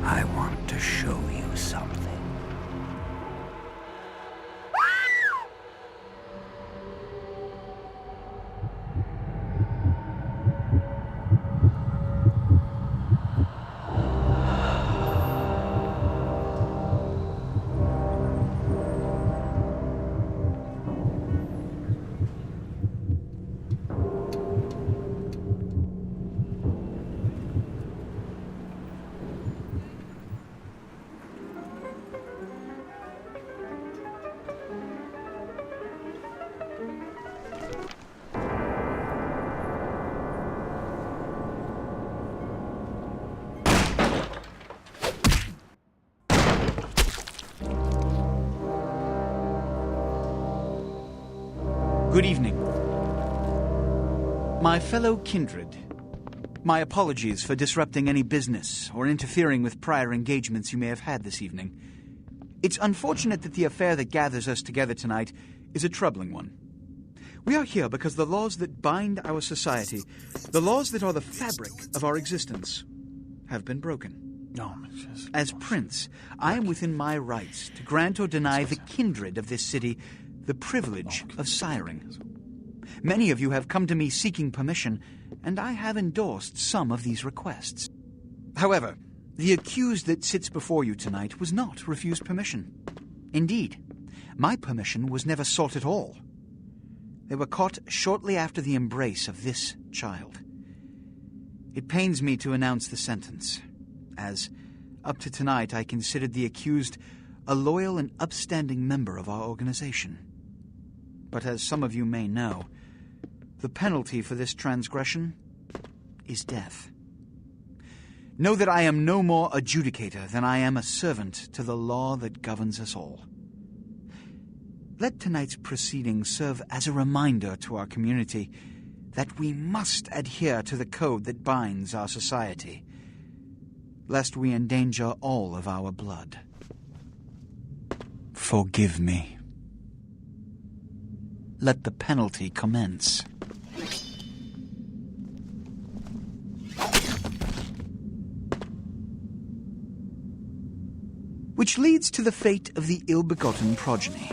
I want to show you something. Good evening. My fellow kindred, my apologies for disrupting any business or interfering with prior engagements you may have had this evening. It's unfortunate that the affair that gathers us together tonight is a troubling one. We are here because the laws that bind our society, the laws that are the fabric of our existence, have been broken. As Prince, I am within my rights to grant or deny the kindred of this city the privilege of siring. Many of you have come to me seeking permission, and I have endorsed some of these requests. However, the accused that sits before you tonight was not refused permission. Indeed, my permission was never sought at all. They were caught shortly after the embrace of this child. It pains me to announce the sentence, as, up to tonight, I considered the accused a loyal and upstanding member of our organization. But as some of you may know, the penalty for this transgression is death. Know that I am no more adjudicator than I am a servant to the law that governs us all. Let tonight's proceedings serve as a reminder to our community that we must adhere to the code that binds our society, lest we endanger all of our blood. Forgive me. Let the penalty commence. Which leads to the fate of the ill-begotten progeny.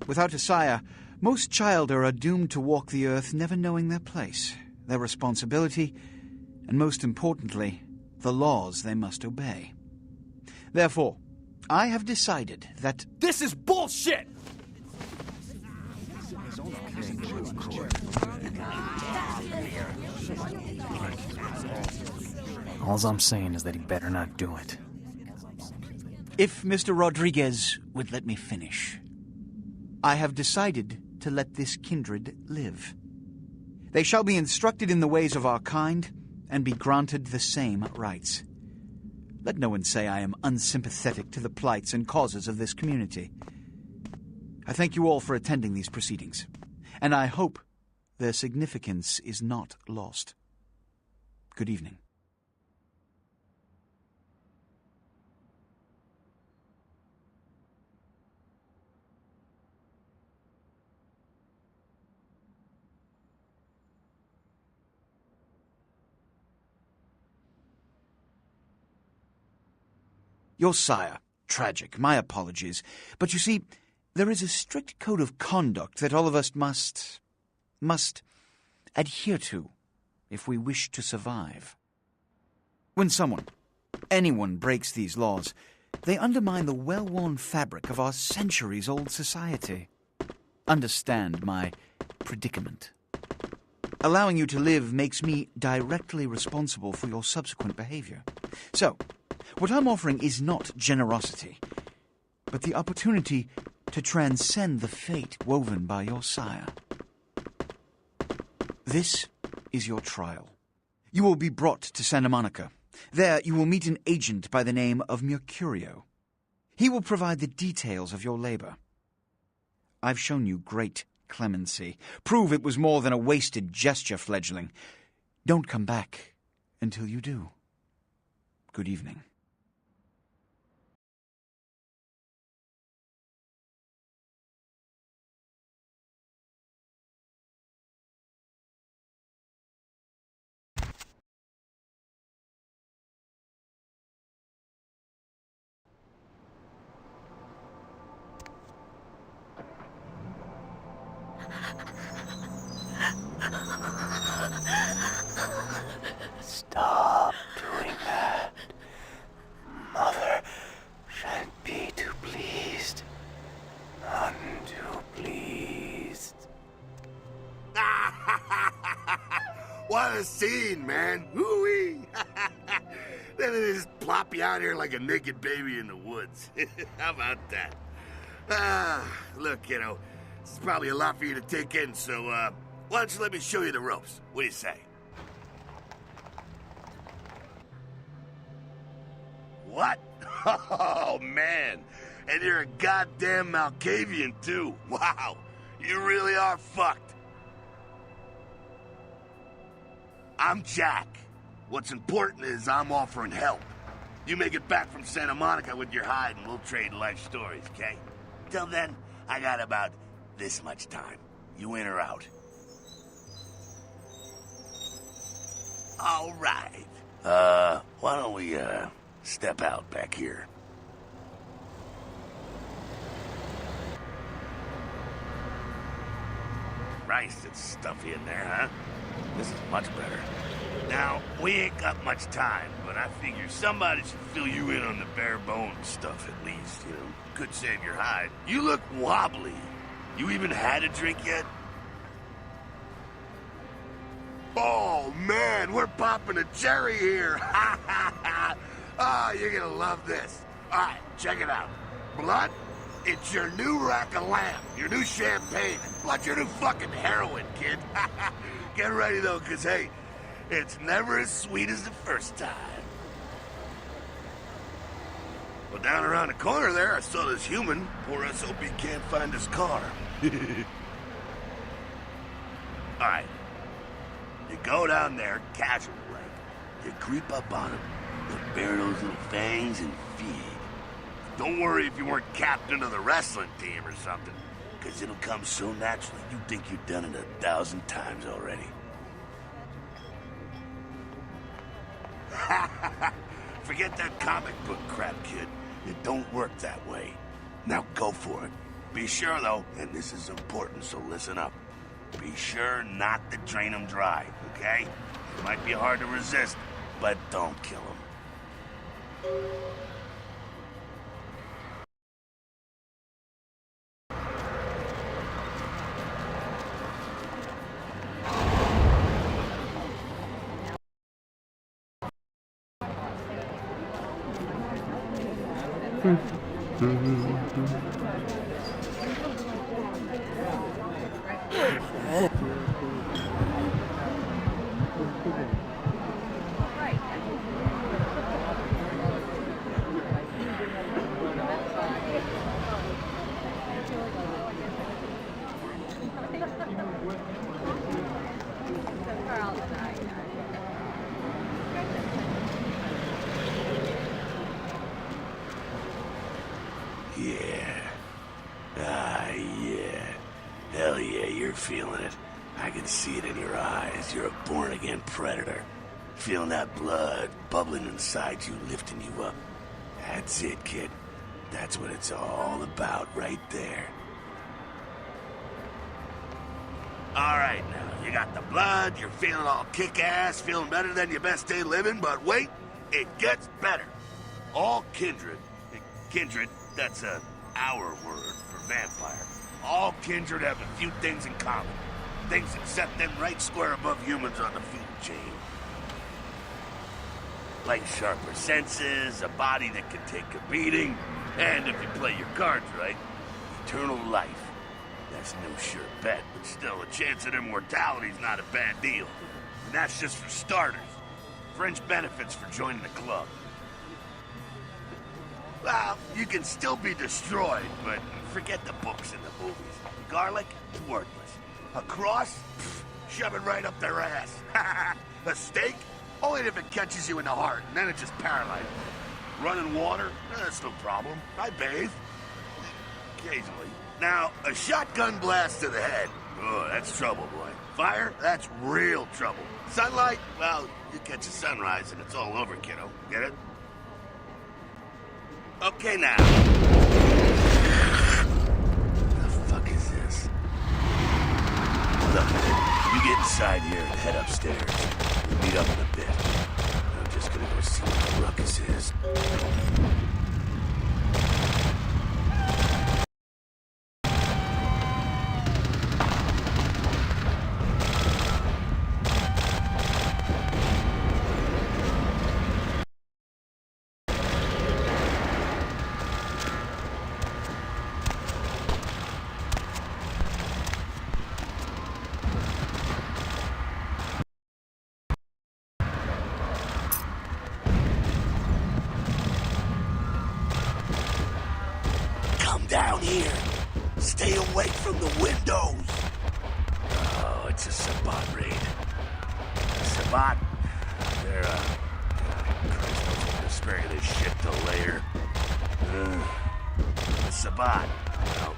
Without a sire, most childer are doomed to walk the earth never knowing their place, their responsibility, and most importantly, the laws they must obey. Therefore, I have decided that... This is bullshit! All I'm saying is that he better not do it. If Mr. Rodriguez would let me finish, I have decided to let this kindred live. They shall be instructed in the ways of our kind and be granted the same rights. Let no one say I am unsympathetic to the plights and causes of this community. I thank you all for attending these proceedings, and I hope their significance is not lost. Good evening. Your sire, tragic, my apologies. But you see, there is a strict code of conduct that all of us must adhere to if we wish to survive. When anyone breaks these laws, they undermine the well-worn fabric of our centuries-old society. Understand my predicament. Allowing you to live makes me directly responsible for your subsequent behavior. So, what I'm offering is not generosity, but the opportunity to transcend the fate woven by your sire. This is your trial. You will be brought to Santa Monica. There you will meet an agent by the name of Mercurio. He will provide the details of your labor. I've shown you great clemency. Prove it was more than a wasted gesture, fledgling. Don't come back until you do. Good evening. What a scene, man. Woo-wee. Then they just plop you out here like a naked baby in the woods. How about that? Look, kiddo, this is probably a lot for you to take in, so, why don't you let me show you the ropes? What do you say? What? Oh, man. And you're a goddamn Malkavian, too. Wow. You really are fucked. I'm Jack. What's important is I'm offering help. You make it back from Santa Monica with your hide and we'll trade life stories, okay? Till then, I got about this much time. You in or out? All right. Why don't we, step out back here? Christ, it's stuffy in there, huh? This is much better. Now, we ain't got much time, but I figure somebody should fill you in on the bare bones stuff at least, you know. Could save your hide. You look wobbly. You even had a drink yet? Oh, man, we're popping a cherry here. Ha, ha, ha. Ah, you're gonna love this. All right, check it out. Blood, it's your new rack of lamb, your new champagne, like your new fucking heroin, kid. Get ready, though, because, hey, it's never as sweet as the first time. Well, down around the corner there, I saw this human. Poor SOB can't find his car. All right. You go down there, casual like. You creep up on him. You bare those little fangs and feed. Don't worry if you weren't captain of the wrestling team or something, because it'll come so naturally you think you've done it 1,000 times already. Forget that comic book crap, kid. It don't work that way. Now go for it. Be sure, though, and this is important, so listen up. Be sure not to drain them dry, okay? It might be hard to resist, but don't kill them. Hell yeah, you're feeling it. I can see it in your eyes. You're a born-again predator. Feeling that blood bubbling inside you, lifting you up. That's it, kid. That's what it's all about right there. All right, now, you got the blood, you're feeling all kick-ass, feeling better than your best day living, but wait, it gets better. All kindred, that's our word for vampire. All kindred have a few things in common. Things that set them right square above humans on the food chain. Like sharper senses, a body that can take a beating, and if you play your cards right, eternal life. That's no sure bet, but still, a chance at immortality's not a bad deal. And that's just for starters. Fringe benefits for joining the club. Well, you can still be destroyed, but forget the books and the movies. Garlic, worthless. A cross? Pfft, shove it right up their ass. A steak? Only if it catches you in the heart, and then it just paralyzes you. Running water? That's no problem. I bathe. Occasionally. Now, a shotgun blast to the head. Oh, that's trouble, boy. Fire? That's real trouble. Sunlight? Well, you catch a sunrise and it's all over, kiddo. Get it? Okay, now. What the fuck is this? Look, you get inside here and head upstairs. We'll meet up in a bit. I'm just gonna go see what the ruckus is. down here. Stay away from the windows. Oh, it's a Sabbat raid. Sabbat? They're, Christ knows what they're sparing this shit to layer. The Sabbat, well,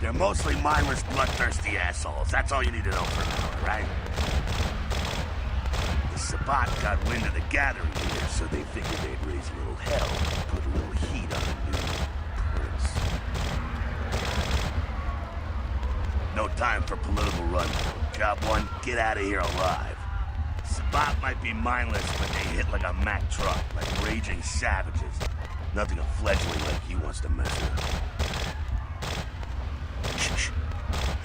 they're mostly mindless, bloodthirsty assholes. That's all you need to know for now, right? The Sabbat got wind of the gathering here, so they figured they'd raise a little hell, put a little heat on the new prince. No time for political rundown. Job one, get out of here alive. Sabbat might be mindless, but they hit like a Mack truck, like raging savages. Nothing a fledgling like you wants to mess with. Shh.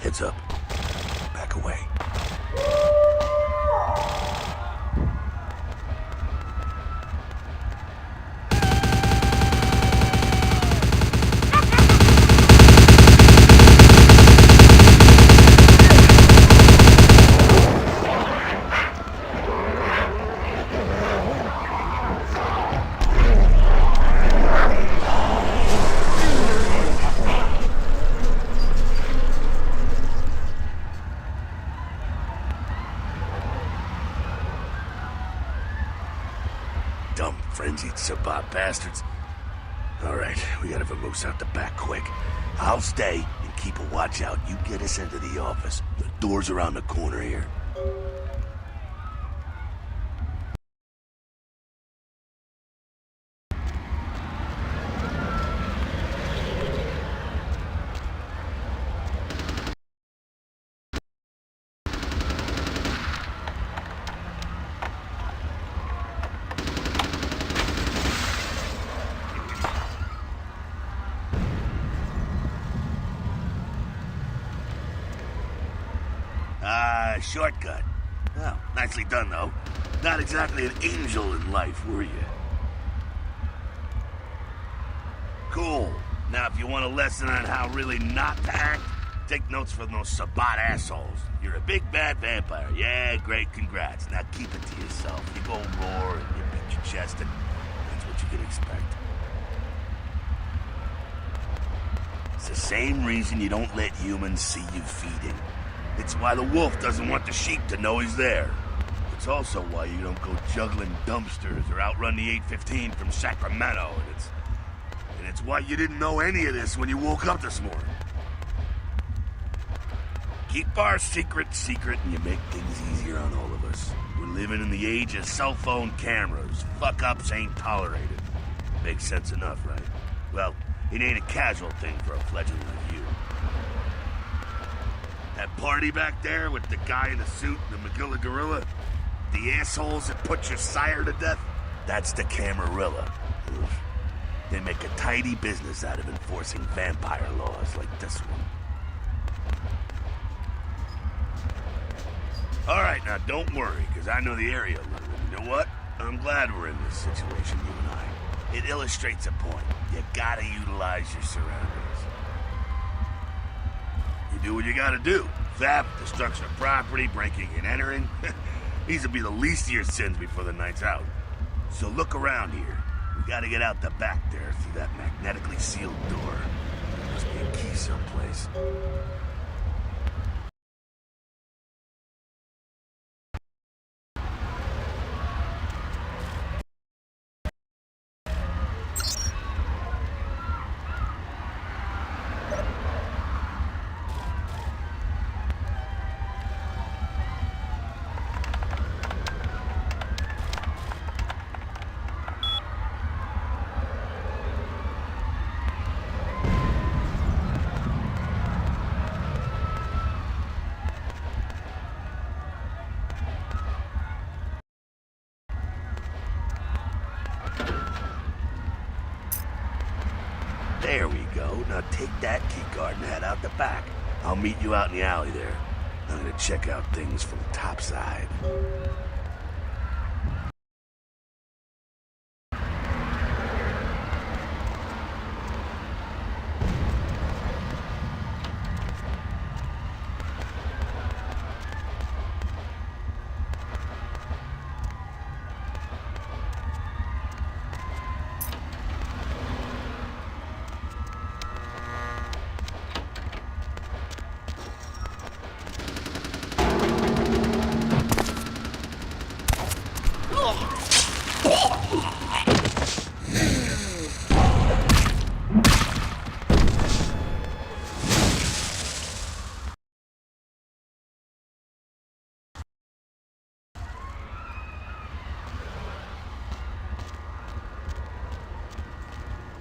Heads up. Back away. Dumb, frenzied Sabbat bastards. Alright, we gotta vamoose out the back quick. I'll stay and keep a watch out. You get us into the office. The door's around the corner here. Shortcut. Well, nicely done, though. Not exactly an angel in life, were you? Cool. Now, if you want a lesson on how really not to act, take notes from those Sabbat assholes. You're a big bad vampire. Yeah, great, congrats. Now keep it to yourself. You go roar and you beat your chest, and that's what you can expect. It's the same reason you don't let humans see you feeding. It's why the wolf doesn't want the sheep to know he's there. It's also why you don't go juggling dumpsters or outrun the 815 from Sacramento. And it's why you didn't know any of this when you woke up this morning. Keep our secret and you make things easier on all of us. We're living in the age of cell phone cameras. Fuck-ups ain't tolerated. Makes sense enough, right? Well, it ain't a casual thing for a fledgling like you. That party back there with the guy in the suit and the Magilla gorilla? The assholes that put your sire to death? That's the Camarilla. They make a tidy business out of enforcing vampire laws like this one. Alright, now don't worry, because I know the area a little. You know what? I'm glad we're in this situation, you and I. It illustrates a point. You gotta utilize your surroundings. You do what you gotta do. Theft, destruction of property, breaking and entering. These will be the least of your sins before the night's out. So look around here. We gotta get out the back there through that magnetically sealed door. There must be a key someplace. There we go. Now take that keycard and head out the back. I'll meet you out in the alley there. I'm gonna check out things from topside.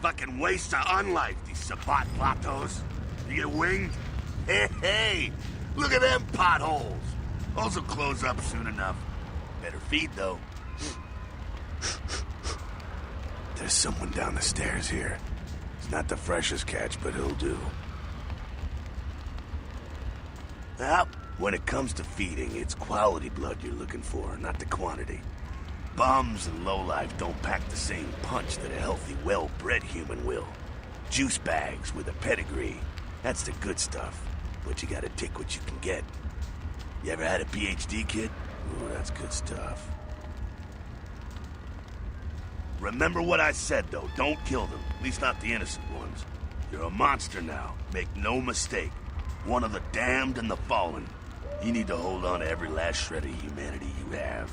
Fucking waste of unlife, these Sabat plateaus. You get winged? Hey, look at them potholes. Those will close up soon enough. Better feed, though. There's someone down the stairs here. It's not the freshest catch, but he'll do. Well, when it comes to feeding, it's quality blood you're looking for, not the quantity. Bums and lowlife don't pack the same punch that a healthy, well-bred human will. Juice bags with a pedigree. That's the good stuff. But you gotta take what you can get. You ever had a PhD, kid? Ooh, that's good stuff. Remember what I said, though. Don't kill them. At least not the innocent ones. You're a monster now. Make no mistake. One of the damned and the fallen. You need to hold on to every last shred of humanity you have.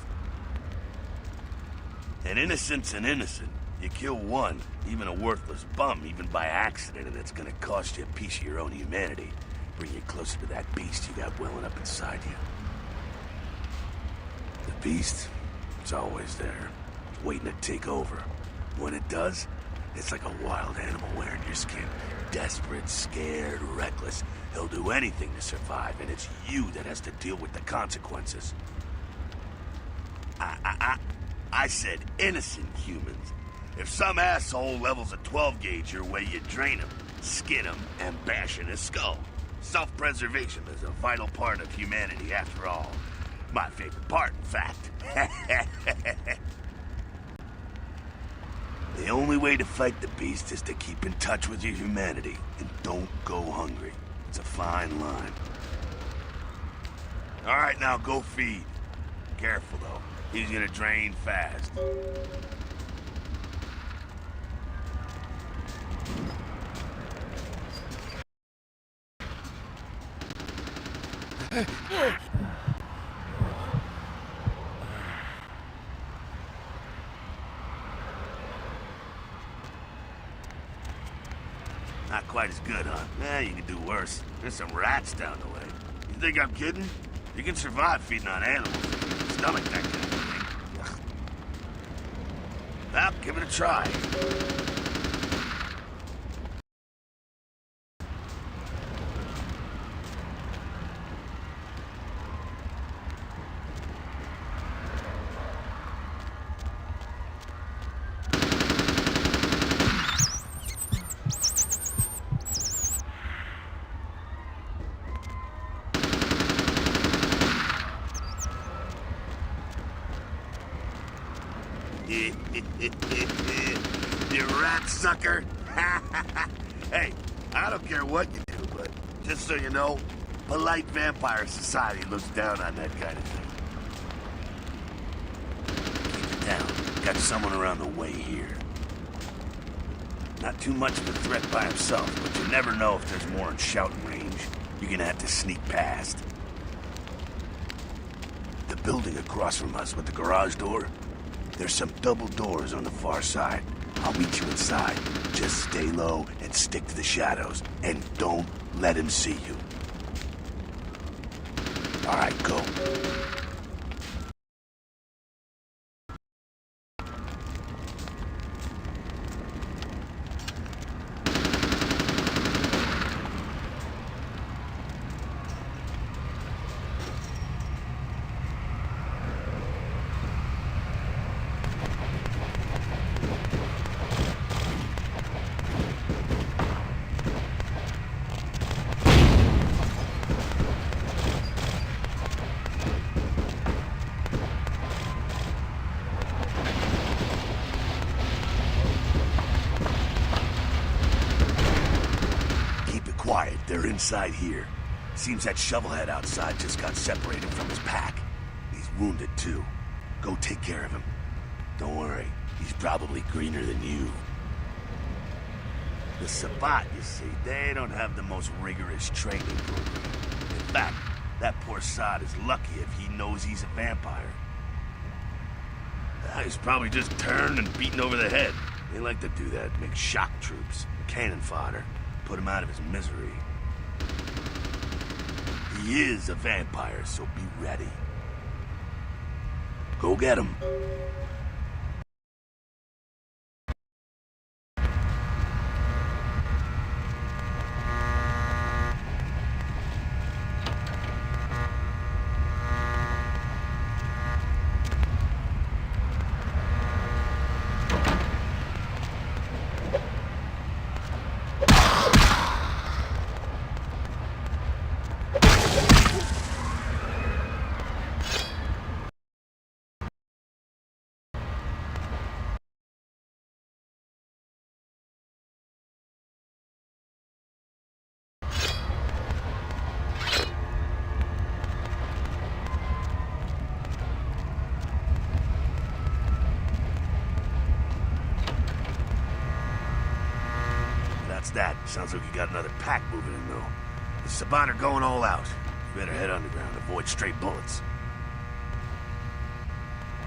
An innocent's an innocent. You kill one, even a worthless bum, even by accident, and it's gonna cost you a piece of your own humanity. Bring you closer to that beast you got welling up inside you. The beast, it's always there, waiting to take over. When it does, it's like a wild animal wearing your skin. Desperate, scared, reckless. He'll do anything to survive, and it's you that has to deal with the consequences. I said innocent humans. If some asshole levels a 12 gauge your way, you drain him, skin him, and bash in his skull. Self-preservation is a vital part of humanity, after all. My favorite part, in fact. The only way to fight the beast is to keep in touch with your humanity, and don't go hungry. It's a fine line. All right, now go feed. Careful, though. He's gonna drain fast. Not quite as good, huh? You can do worse. There's some rats down the way. You think I'm kidding? You can survive feeding on animals. Stomach that kind of thing. Well, give it a try. You rat sucker. Hey, I don't care what you do, but just so you know, polite vampire society looks down on that kind of thing. Keep it down. Got someone around the way here. Not too much of a threat by himself, but you never know if there's more in shouting range. You're gonna have to sneak past. The building across from us with the garage door, there's some double doors on the far side. I'll meet you inside. Just stay low and stick to the shadows. And don't let him see you. All right, go. Quiet, they're inside here. Seems that shovelhead outside just got separated from his pack. He's wounded too. Go take care of him. Don't worry, he's probably greener than you. The Sabat, you see, they don't have the most rigorous training program. In fact, that poor sod is lucky if he knows he's a vampire. He's probably just turned and beaten over the head. They like to do that, make shock troops, cannon fodder. Put him out of his misery. He is a vampire, so be ready. Go get him. What's that? Sounds like you got another pack moving in, though. The Sabat are going all out. You better head underground, avoid stray bullets.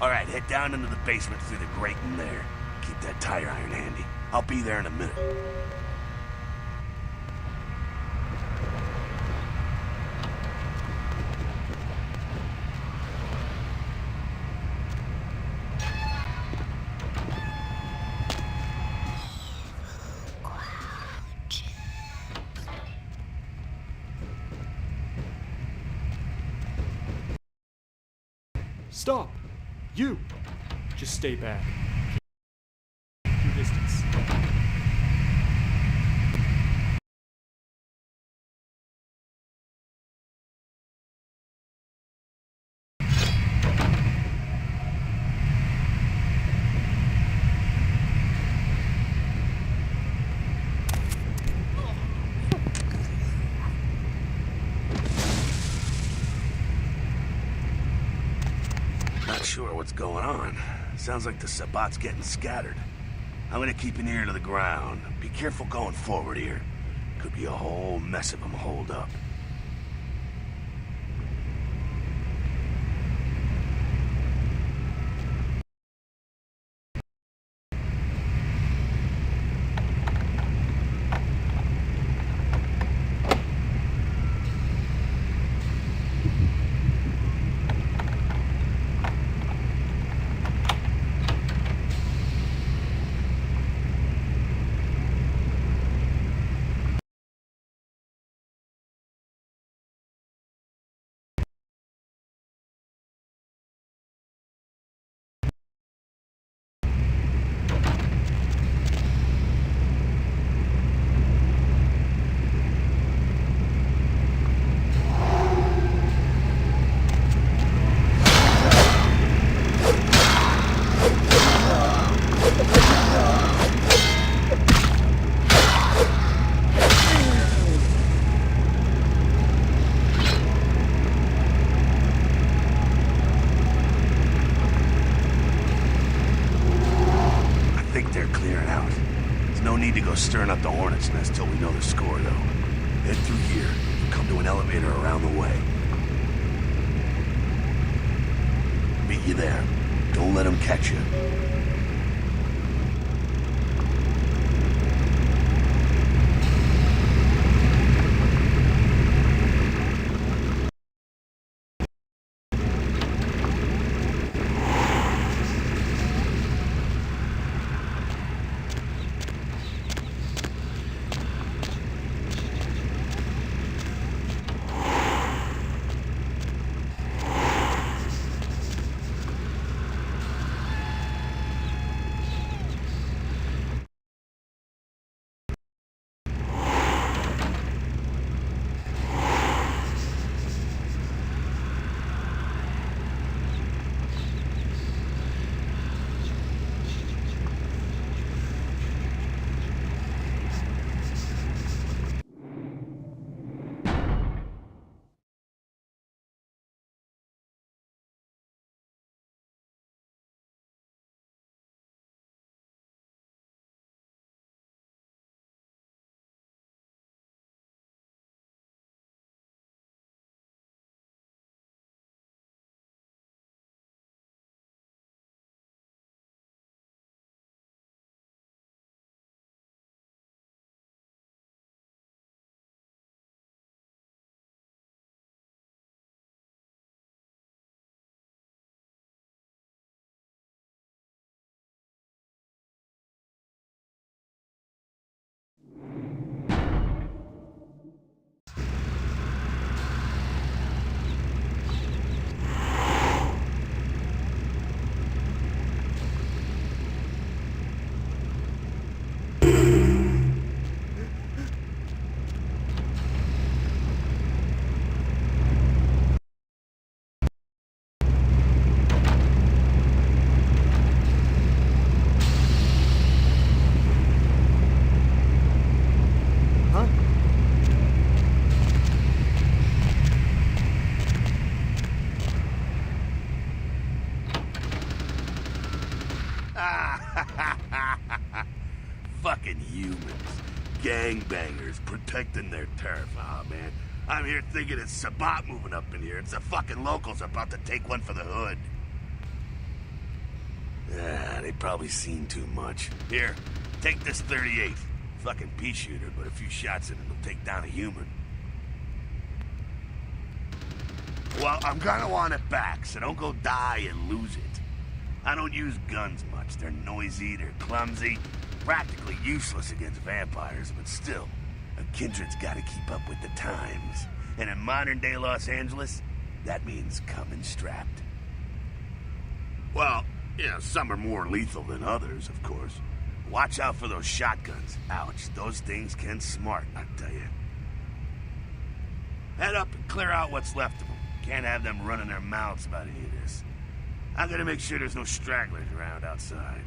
Alright, head down into the basement through the grate in there. Keep that tire iron handy. I'll be there in a minute. Stop! You! Just stay back. Keep your distance. Not sure what's going on. Sounds like the Sabat's getting scattered. I'm gonna keep an ear to the ground. Be careful going forward here. Could be a whole mess of them holed up. Stirring up the hornet's nest till we know the score, though. Head through here and come to an elevator around the way. Meet you there. Don't let them catch you. Fucking humans. gangbangers protecting their turf. Oh, man. I'm here thinking it's Sabat moving up in here. It's the fucking locals about to take one for the hood. Ah, they probably seen too much. Here, take this 38. Fucking pea shooter, but a few shots in it will take down a human. Well, I'm gonna want it back, so don't go die and lose it. I don't use guns much. They're noisy, they're clumsy, practically useless against vampires, but still, a kindred's gotta keep up with the times. And in modern-day Los Angeles, that means coming strapped. Well, yeah, some are more lethal than others, of course. Watch out for those shotguns. Ouch, those things can smart, I tell you. Head up and clear out what's left of them. Can't have them running their mouths about any of this. I'm gonna make sure there's no stragglers around outside.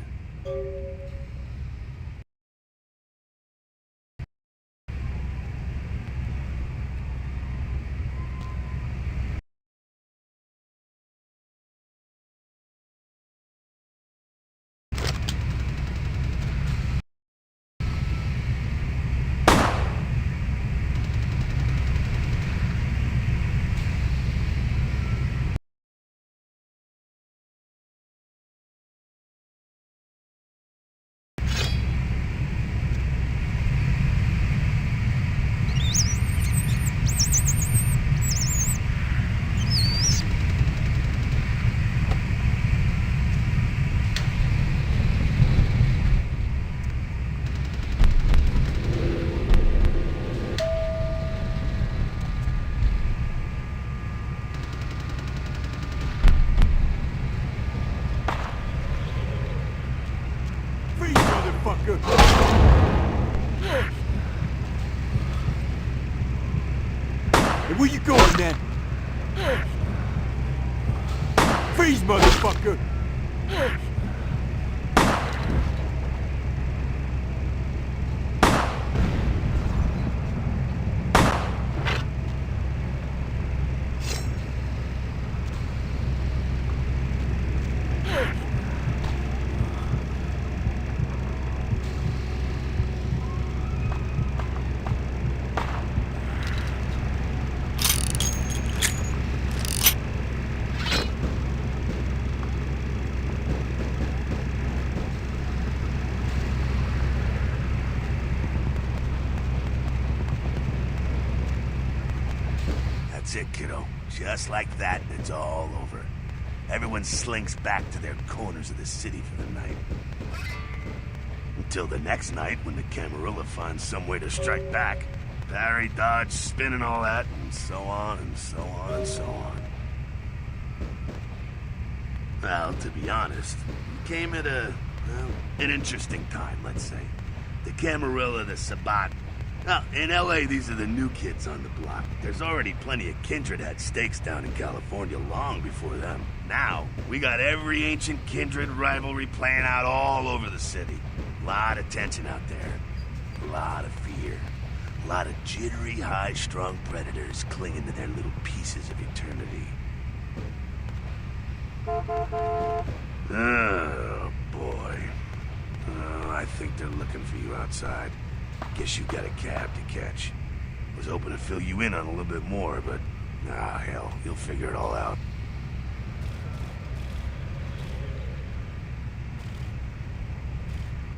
Hey, where you going, man? Freeze, motherfucker! That's it, kiddo. Just like that, it's all over. Everyone slinks back to their corners of the city for the night. Until the next night, when the Camarilla finds some way to strike back. Parry, dodge, spin and all that, and so on and so on and so on. Well, to be honest, it came at an interesting time, let's say. The Camarilla, the Sabat. Now, in LA, these are the new kids on the block. There's already plenty of kindred had stakes down in California long before them. Now, we got every ancient kindred rivalry playing out all over the city. A lot of tension out there. A lot of fear. A lot of jittery, high-strung predators clinging to their little pieces of eternity. Oh, boy. Oh, I think they're looking for you outside. Guess you got a cab to catch. Was hoping to fill you in on a little bit more, but... ah, hell, you'll figure it all out.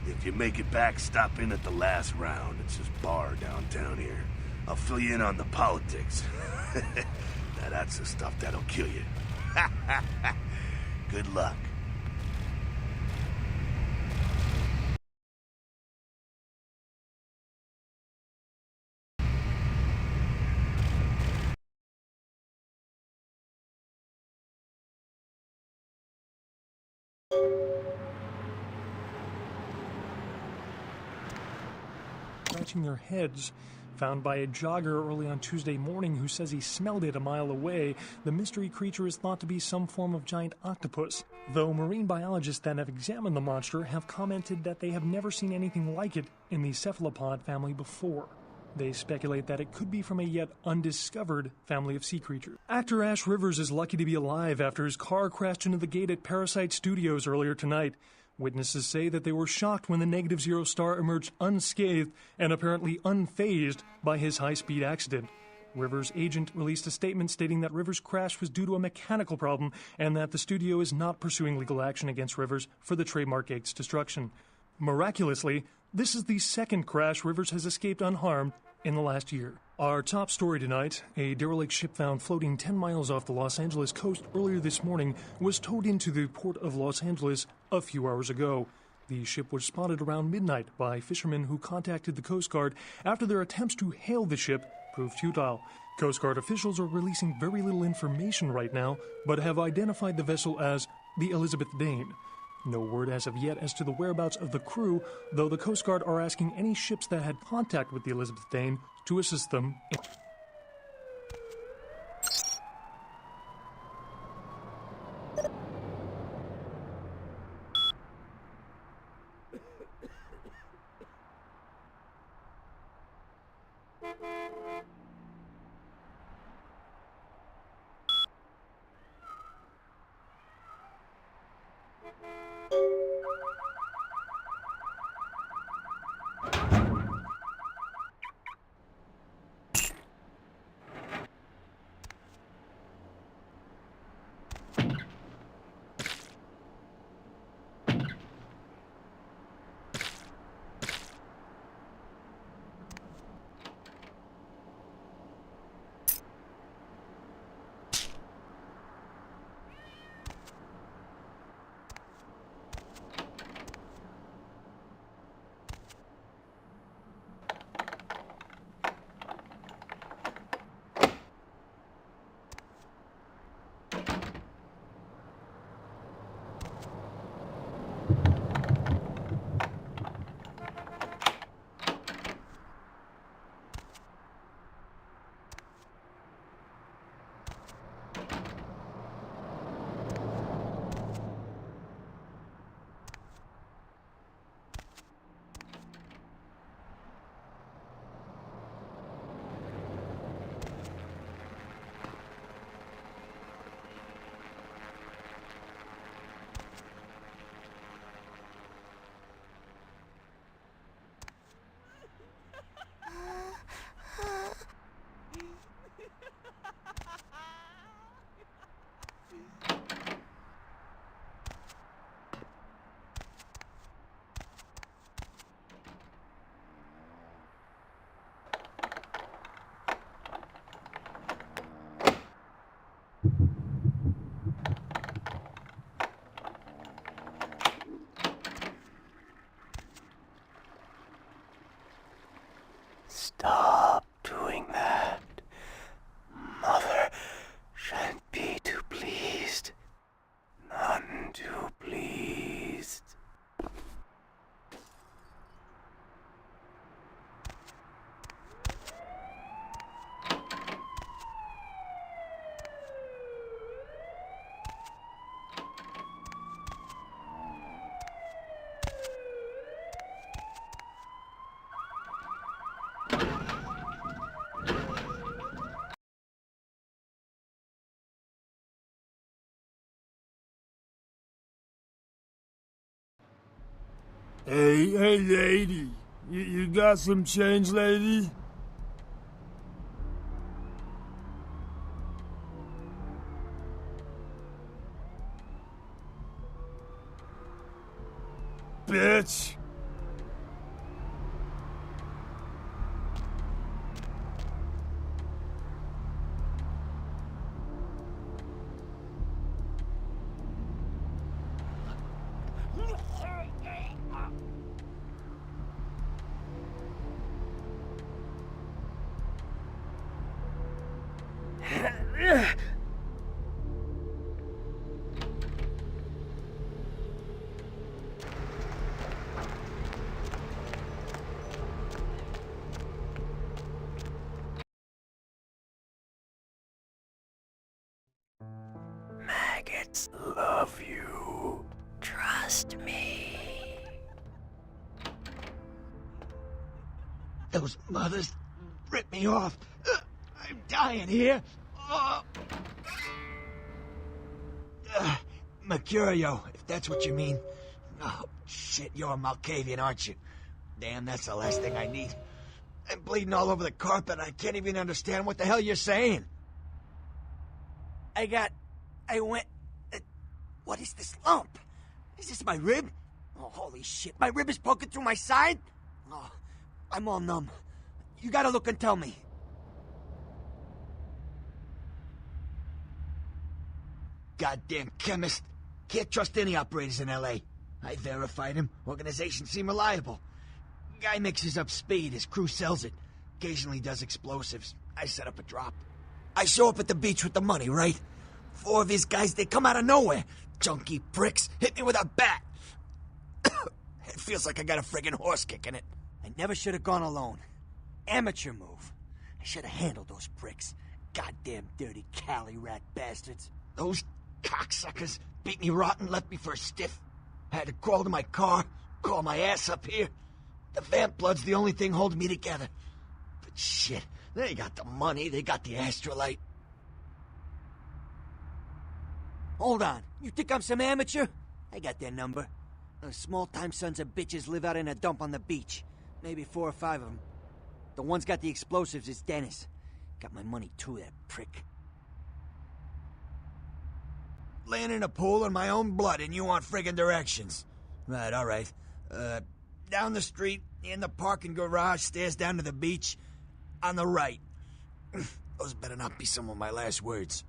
If you make it back, stop in at the last round. It's this bar downtown here. I'll fill you in on the politics. Now that's the stuff that'll kill you. Good luck. Scratching their heads. Found by a jogger early on Tuesday morning who says he smelled it a mile away, the mystery creature is thought to be some form of giant octopus, though marine biologists that have examined the monster have commented that they have never seen anything like it in the cephalopod family before. They speculate that it could be from a yet undiscovered family of sea creatures. Actor Ash Rivers is lucky to be alive after his car crashed into the gate at Parasite Studios earlier tonight. Witnesses say that they were shocked when the Negative Zero star emerged unscathed and apparently unfazed by his high-speed accident. Rivers' agent released a statement stating that Rivers' crash was due to a mechanical problem and that the studio is not pursuing legal action against Rivers for the trademark Gate's destruction. Miraculously, this is the second crash Rivers has escaped unharmed in the last year. Our top story tonight, a derelict ship found floating 10 miles off the Los Angeles coast earlier this morning was towed into the port of Los Angeles a few hours ago. The ship was spotted around midnight by fishermen who contacted the Coast Guard after their attempts to hail the ship proved futile. Coast Guard officials are releasing very little information right now, but have identified the vessel as the Elizabeth Dane. No word as of yet as to the whereabouts of the crew, though the Coast Guard are asking any ships that had contact with the Elizabeth Dane to assist them in Stop doing that. Mother shan't be too pleased. None too pleased. Hey, lady. You got some change, lady? Bitch. Maggots love you. Trust me. Those mothers ripped me off. I'm dying here. Mercurio, if that's what you mean. Oh, shit, you're a Malkavian, aren't you? Damn, that's the last thing I need. I'm bleeding all over the carpet. I can't even understand what the hell you're saying. What is this lump? Is this my rib? Oh, holy shit, my rib is poking through my side? Oh, I'm all numb. You gotta look and tell me. Goddamn chemist. Can't trust any operators in L.A. I verified him. Organizations seem reliable. Guy mixes up speed. His crew sells it. Occasionally does explosives. I set up a drop. I show up at the beach with the money, right? 4 of his guys, they come out of nowhere. Junky pricks hit me with a bat. It feels like I got a friggin' horse kick in it. I never should have gone alone. Amateur move. I should have handled those pricks. Goddamn dirty Cali rat bastards. Those cocksuckers beat me rotten, left me for a stiff. I had to crawl to my car, crawl my ass up here. The vamp blood's the only thing holding me together. But shit, they got the money, they got the Astrolite. Hold on, you think I'm some amateur? I got their number. Those small-time sons of bitches live out in a dump on the beach. Maybe 4 or 5 of them. The one's got the explosives is Dennis. Got my money too, that prick. Laying in a pool in my own blood and you want friggin' directions. Right, all right. Down the street, in the parking garage, stairs down to the beach, on the right. Those better not be some of my last words.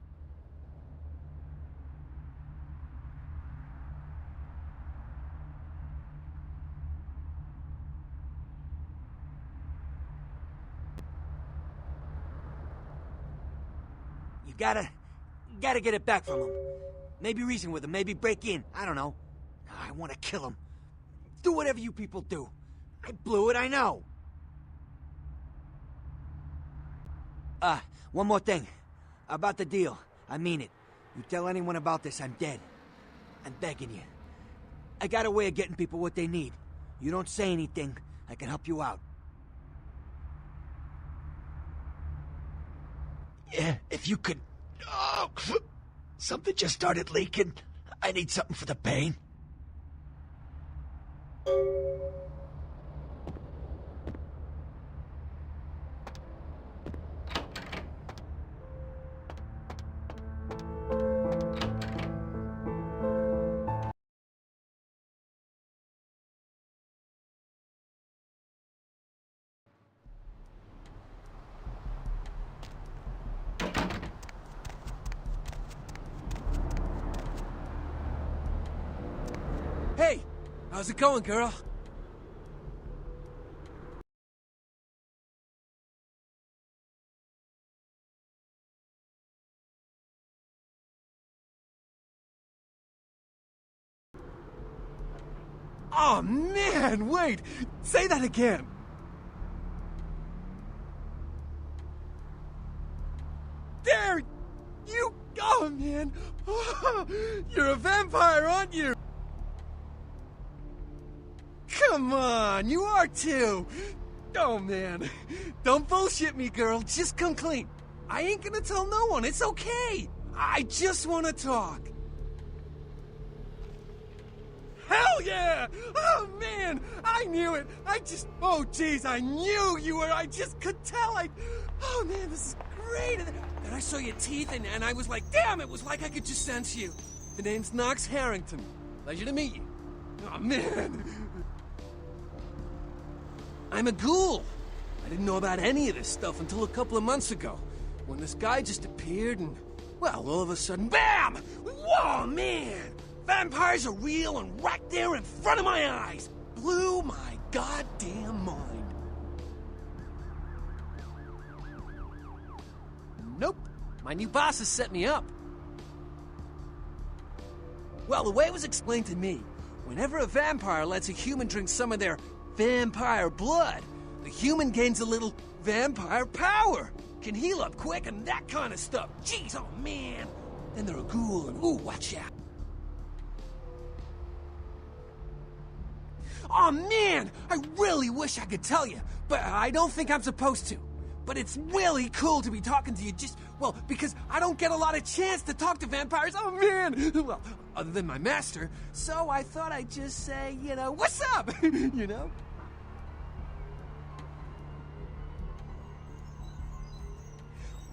You gotta get it back from him. Maybe reason with him, maybe break in. I don't know. I want to kill him. Do whatever you people do. I blew it, I know. One more thing. About the deal. I mean it. You tell anyone about this, I'm dead. I'm begging you. I got a way of getting people what they need. You don't say anything, I can help you out. Yeah, if you could... Oh, something just started leaking. I need something for the pain. Hey! How's it going, girl? Oh, man! Wait! Say that again! There! You... Oh, man! You're a vampire, aren't you? Come on, you are too! Oh, man. Don't bullshit me, girl. Just come clean. I ain't gonna tell no one. It's okay. I just wanna talk. Hell yeah! Oh, man! I knew it! Oh, jeez, I knew you were... I just could tell. Oh, man, this is great! And then I saw your teeth, and I was like, damn, it was like I could just sense you. The name's Knox Harrington. Pleasure to meet you. Oh, man. I'm a ghoul. I didn't know about any of this stuff until a couple of months ago, when this guy just appeared and, well, all of a sudden, BAM! Whoa, man! Vampires are real and right there in front of my eyes! Blew my goddamn mind. Nope. My new boss has set me up. Well, the way it was explained to me, whenever a vampire lets a human drink some of their vampire blood, the human gains a little vampire power, can heal up quick and that kind of stuff. Jeez, oh man. Then they're a ghoul and ooh, watch out. Oh man, I really wish I could tell you, but I don't think I'm supposed to. But it's really cool to be talking to you well, because I don't get a lot of chance to talk to vampires. Oh, man! Well, other than my master. So I thought I'd just say, what's up? Well,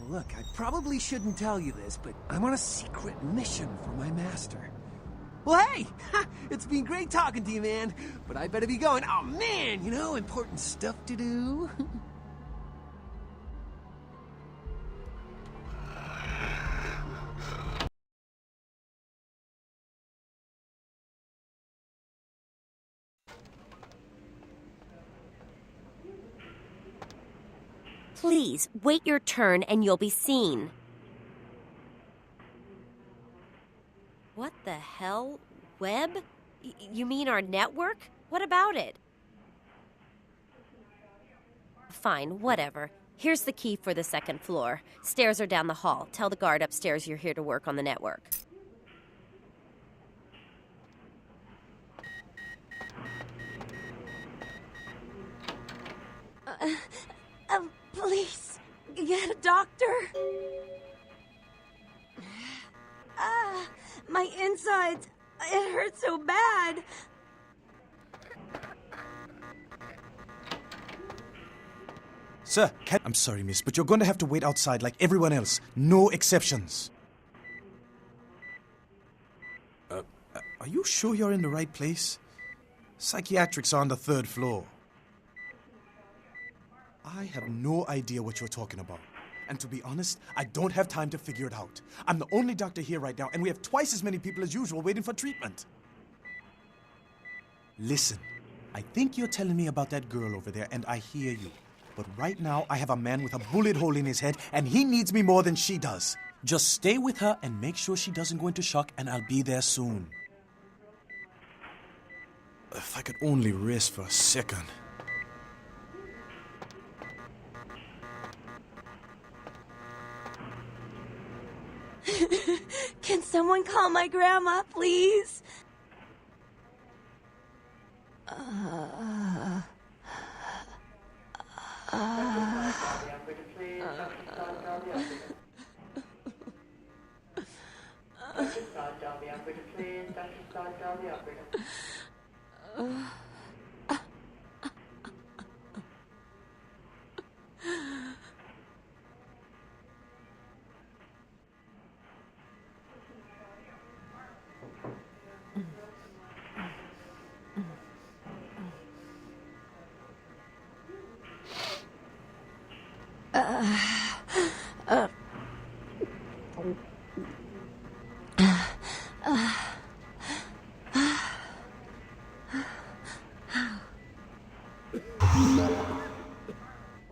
look, I probably shouldn't tell you this, but I'm on a secret mission for my master. Well, hey! It's been great talking to you, man. But I better be going. Oh, man! Important stuff to do. Please, wait your turn and you'll be seen. What the hell? Web? You mean our network? What about it? Fine, whatever. Here's the key for the second floor. Stairs are down the hall. Tell the guard upstairs you're here to work on the network. Please, get a doctor. My insides, it hurts so bad. Sir, I'm sorry, miss, but you're going to have to wait outside like everyone else. No exceptions. Are you sure you're in the right place? Psychiatrics are on the 3rd floor. I have no idea what you're talking about. And to be honest, I don't have time to figure it out. I'm the only doctor here right now, and we have twice as many people as usual waiting for treatment. Listen, I think you're telling me about that girl over there, and I hear you. But right now, I have a man with a bullet hole in his head, and he needs me more than she does. Just stay with her and make sure she doesn't go into shock, and I'll be there soon. If I could only rest for a second. Can someone call my grandma, please?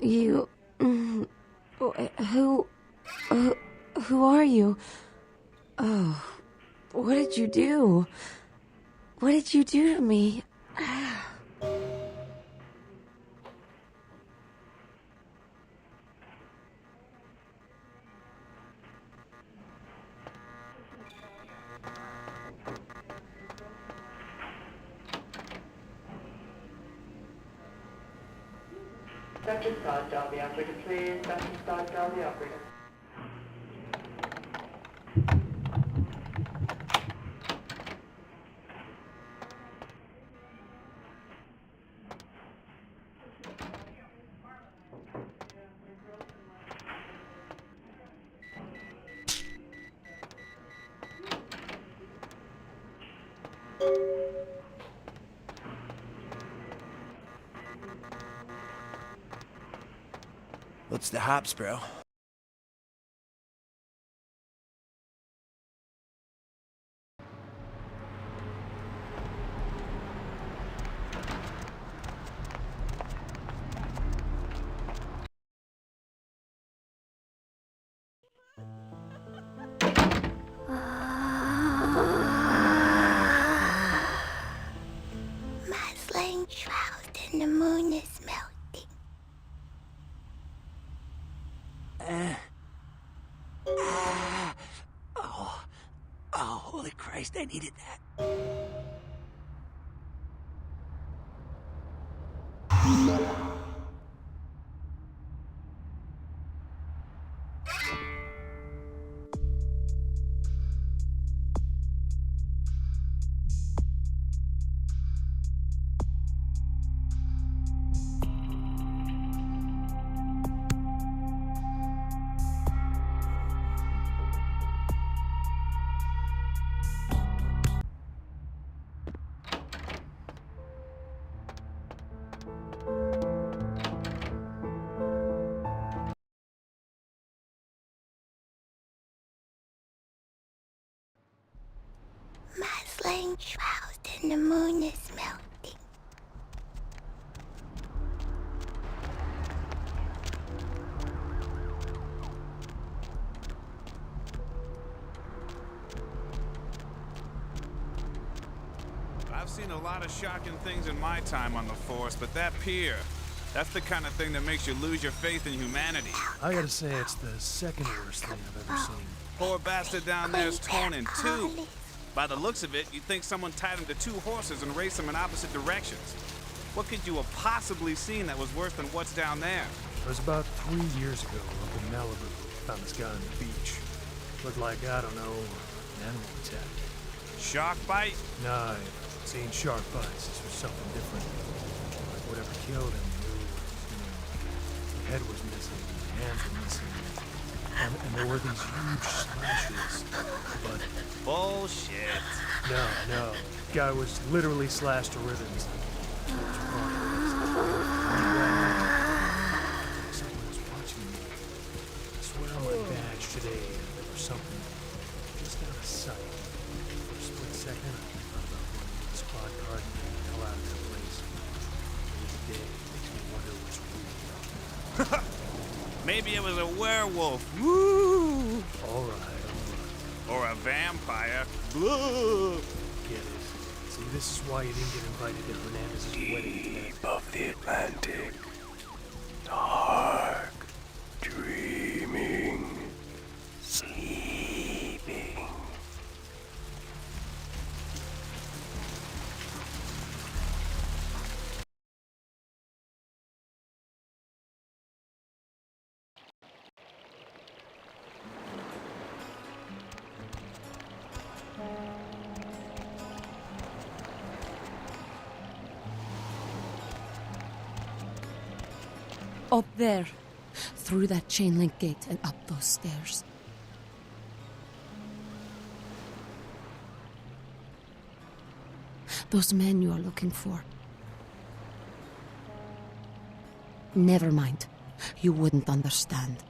You... Who are you? Oh, what did you do? What did you do to me? Dr. Scott, down the operator, please. Dr. Scott, down the operator. What's the hops, bro? Muslin shroud and the moon is melting. Oh, holy Christ, I needed that. lying shrouded and the moon is melting. I've seen a lot of shocking things in my time on the force, but that pier, that's the kind of thing that makes you lose your faith in humanity. I gotta say, it's the second worst thing I've ever seen. Poor bastard down there's torn in two. By the looks of it, you'd think someone tied him to two horses and raced them in opposite directions. What could you have possibly seen that was worse than what's down there? It was about 3 years ago up in Malibu. Found this guy on the beach. Looked like, I don't know, an animal attack. Shark bite? Nah, I've seen shark bites. This was something different. Like whatever killed him, the head was missing, the hands were missing. And there were these huge slashes. But bullshit. No. Guy was literally slashed to ribbons. Someone was watching me. I swear on my badge today there was something just out of sight. For a split second, I thought about running the squad card and getting the hell out of that place. Every day makes me wonder what's real. Maybe it was a werewolf. Woo! All right. Or a vampire. Blah. Get it. See, this is why you didn't get invited to Hernandez's wedding today. Deep of the Atlantic. Dark. Dreaming. Sleeping. Up there, through that chain link gate and up those stairs. Those men you are looking for. Never mind. You wouldn't understand.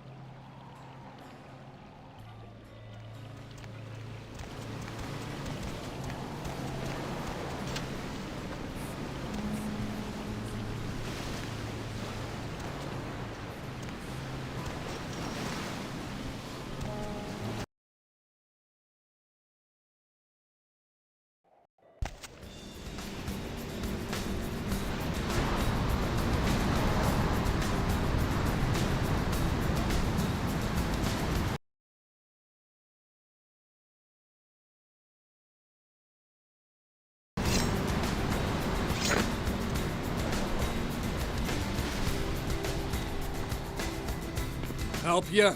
Help ya?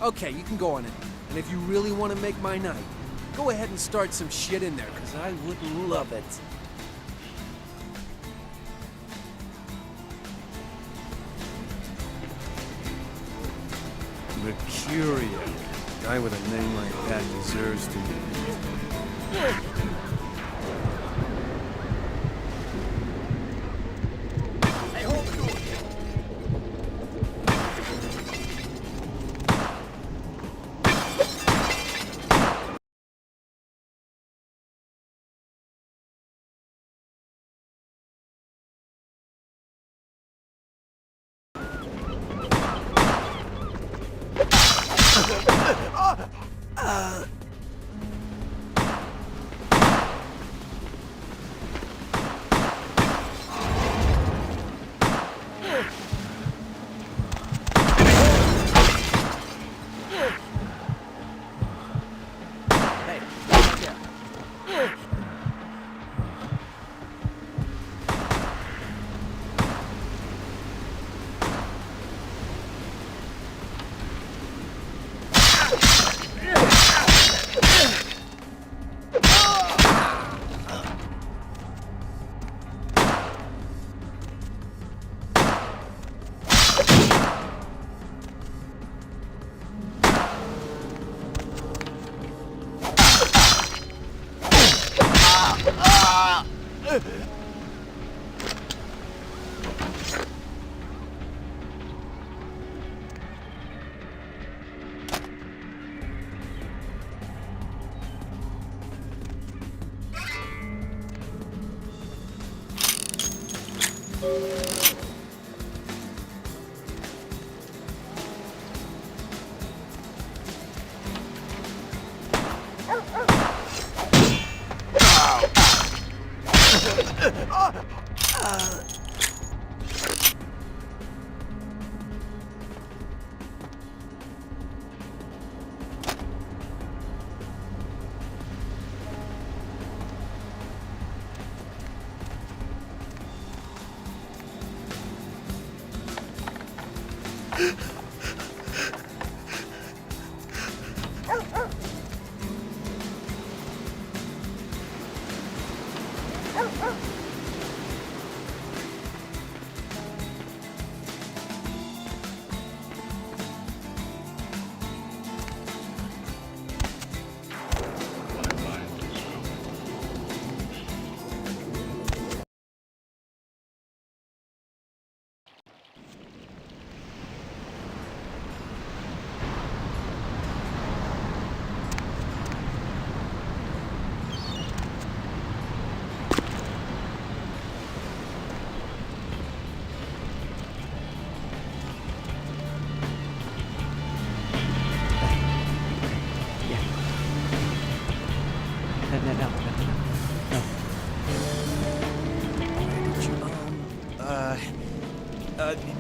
Okay, you can go on it. And if you really want to make my night, go ahead and start some shit in there, because I would love it. Mercurial. A guy with a name like that deserves to be.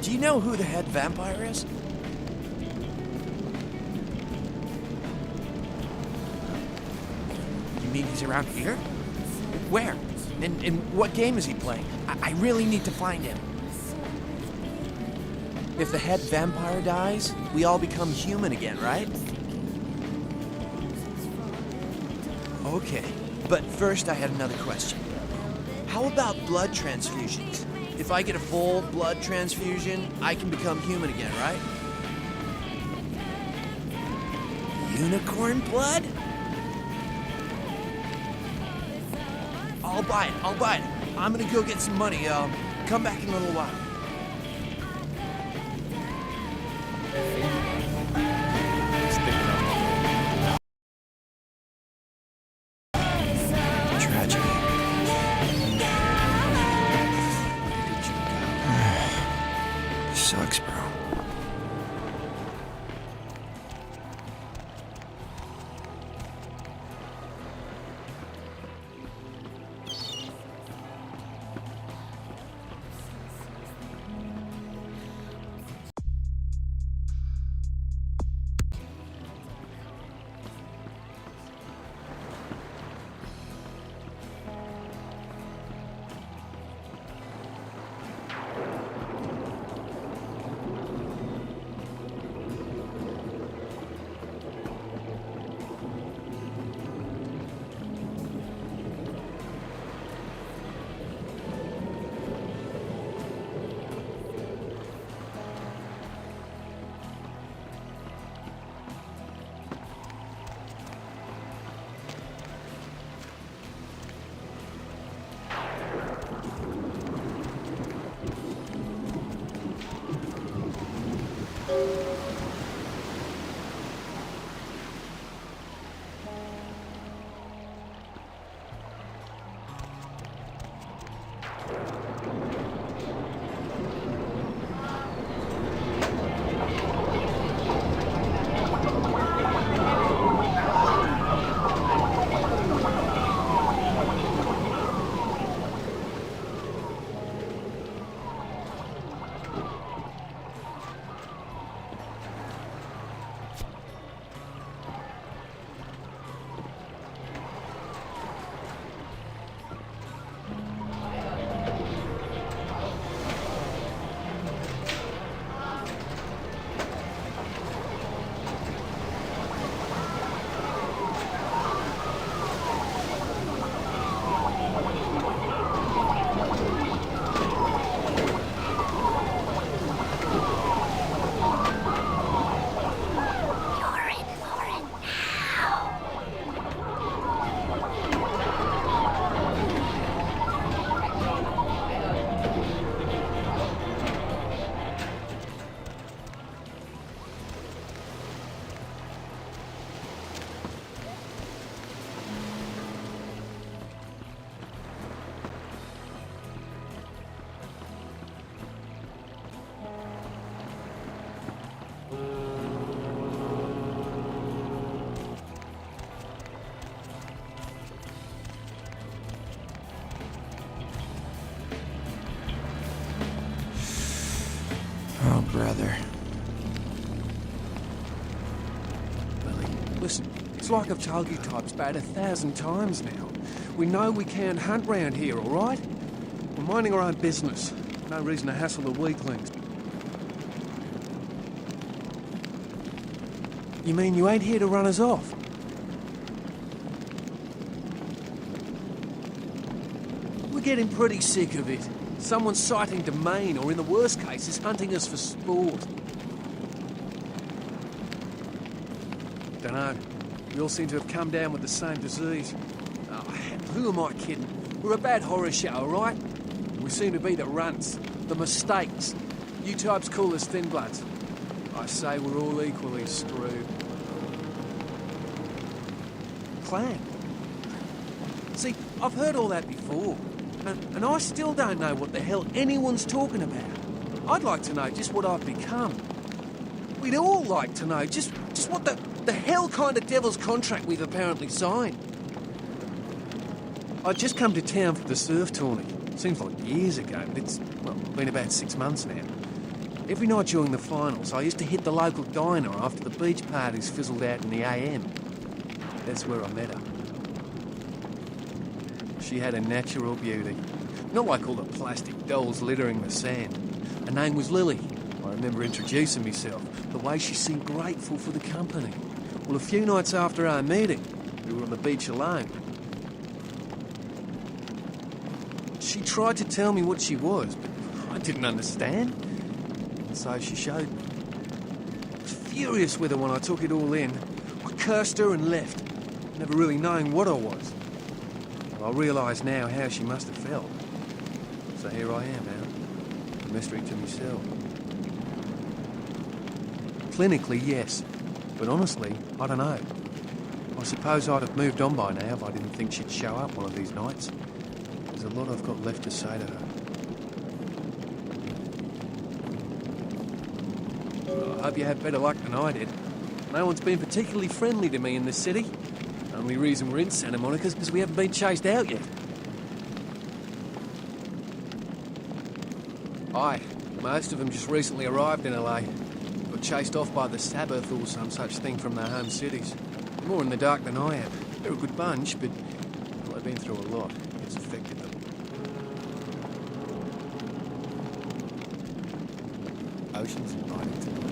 Do you know who the head vampire is? You mean he's around here? Where? And what game is he playing? I really need to find him. If the head vampire dies, we all become human again, right? Okay, but first I had another question. How about blood transfusions? If I get a full blood transfusion, I can become human again, right? Unicorn blood? I'll buy it. I'm gonna go get some money. Come back in a little while. Sucks, bro. Oh, brother. Lilly, listen, it's like I've told you types about 1,000 times now. We know we can't hunt round here, all right? We're minding our own business. No reason to hassle the weaklings. You mean you ain't here to run us off? We're getting pretty sick of it. Someone's citing domain, or in the worst cases, hunting us for sport. Dunno. We all seem to have come down with the same disease. Oh, who am I kidding? We're a bad horror show, all right? We seem to be the runts, the mistakes. You types call us thin bloods. I say we're all equally screwed. Clan. See, I've heard all that before, and I still don't know what the hell anyone's talking about. I'd like to know just what I've become. We'd all like to know just what the hell kind of devil's contract we've apparently signed. I'd just come to town for the surf tourney. Seems like years ago, but it's, well, been about 6 months now. Every night during the finals, I used to hit the local diner after the beach parties fizzled out in the AM. That's where I met her. She had a natural beauty. Not like all the plastic dolls littering the sand. Her name was Lilly. I remember introducing myself, the way she seemed grateful for the company. Well, a few nights after our meeting, we were on the beach alone. She tried to tell me what she was, but I didn't understand. So she showed me. I was furious with her when I took it all in. I cursed her and left, never really knowing what I was. I realise now how she must have felt. So here I am now, a mystery to myself. Clinically, yes, but honestly, I don't know. I suppose I'd have moved on by now if I didn't think she'd show up one of these nights. There's a lot I've got left to say to her. Well, I hope you had better luck than I did. No one's been particularly friendly to me in this city. Only reason we're in Santa Monica is because we haven't been chased out yet. Aye, most of them just recently arrived in LA. Got chased off by the Sabbath or some such thing from their home cities. They're more in the dark than I am. They're a good bunch, but well, they've been through a lot. It's affected them. Ocean's inviting tonight.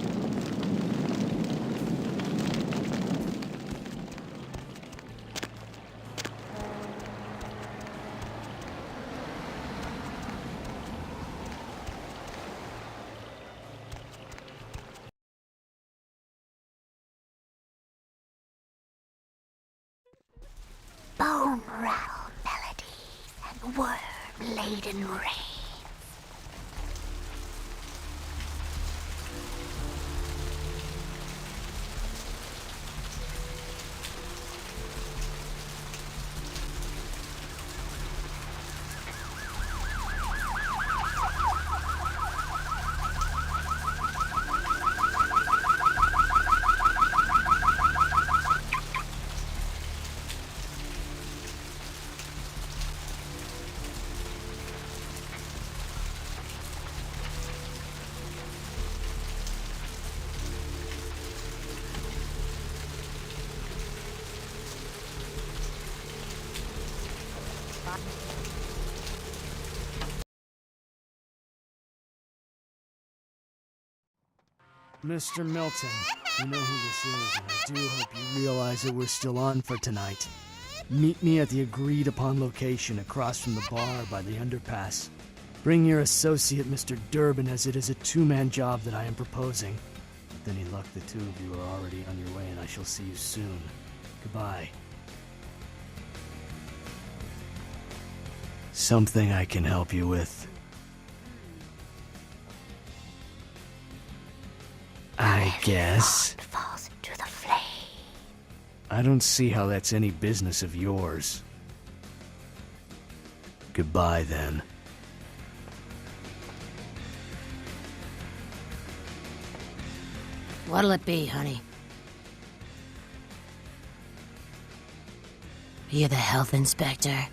Bone rattle melodies and word-laden rain. Mr. Milton, you know who this is, and I do hope you realize that we're still on for tonight. Meet me at the agreed-upon location across from the bar by the underpass. Bring your associate, Mr. Durbin, as it is a two-man job that I am proposing. With any luck, the two of you are already on your way, and I shall see you soon. Goodbye. Something I can help you with? I guess. Falls into the flame. I don't see how that's any business of yours. Goodbye, then. What'll it be, honey? You're the health inspector.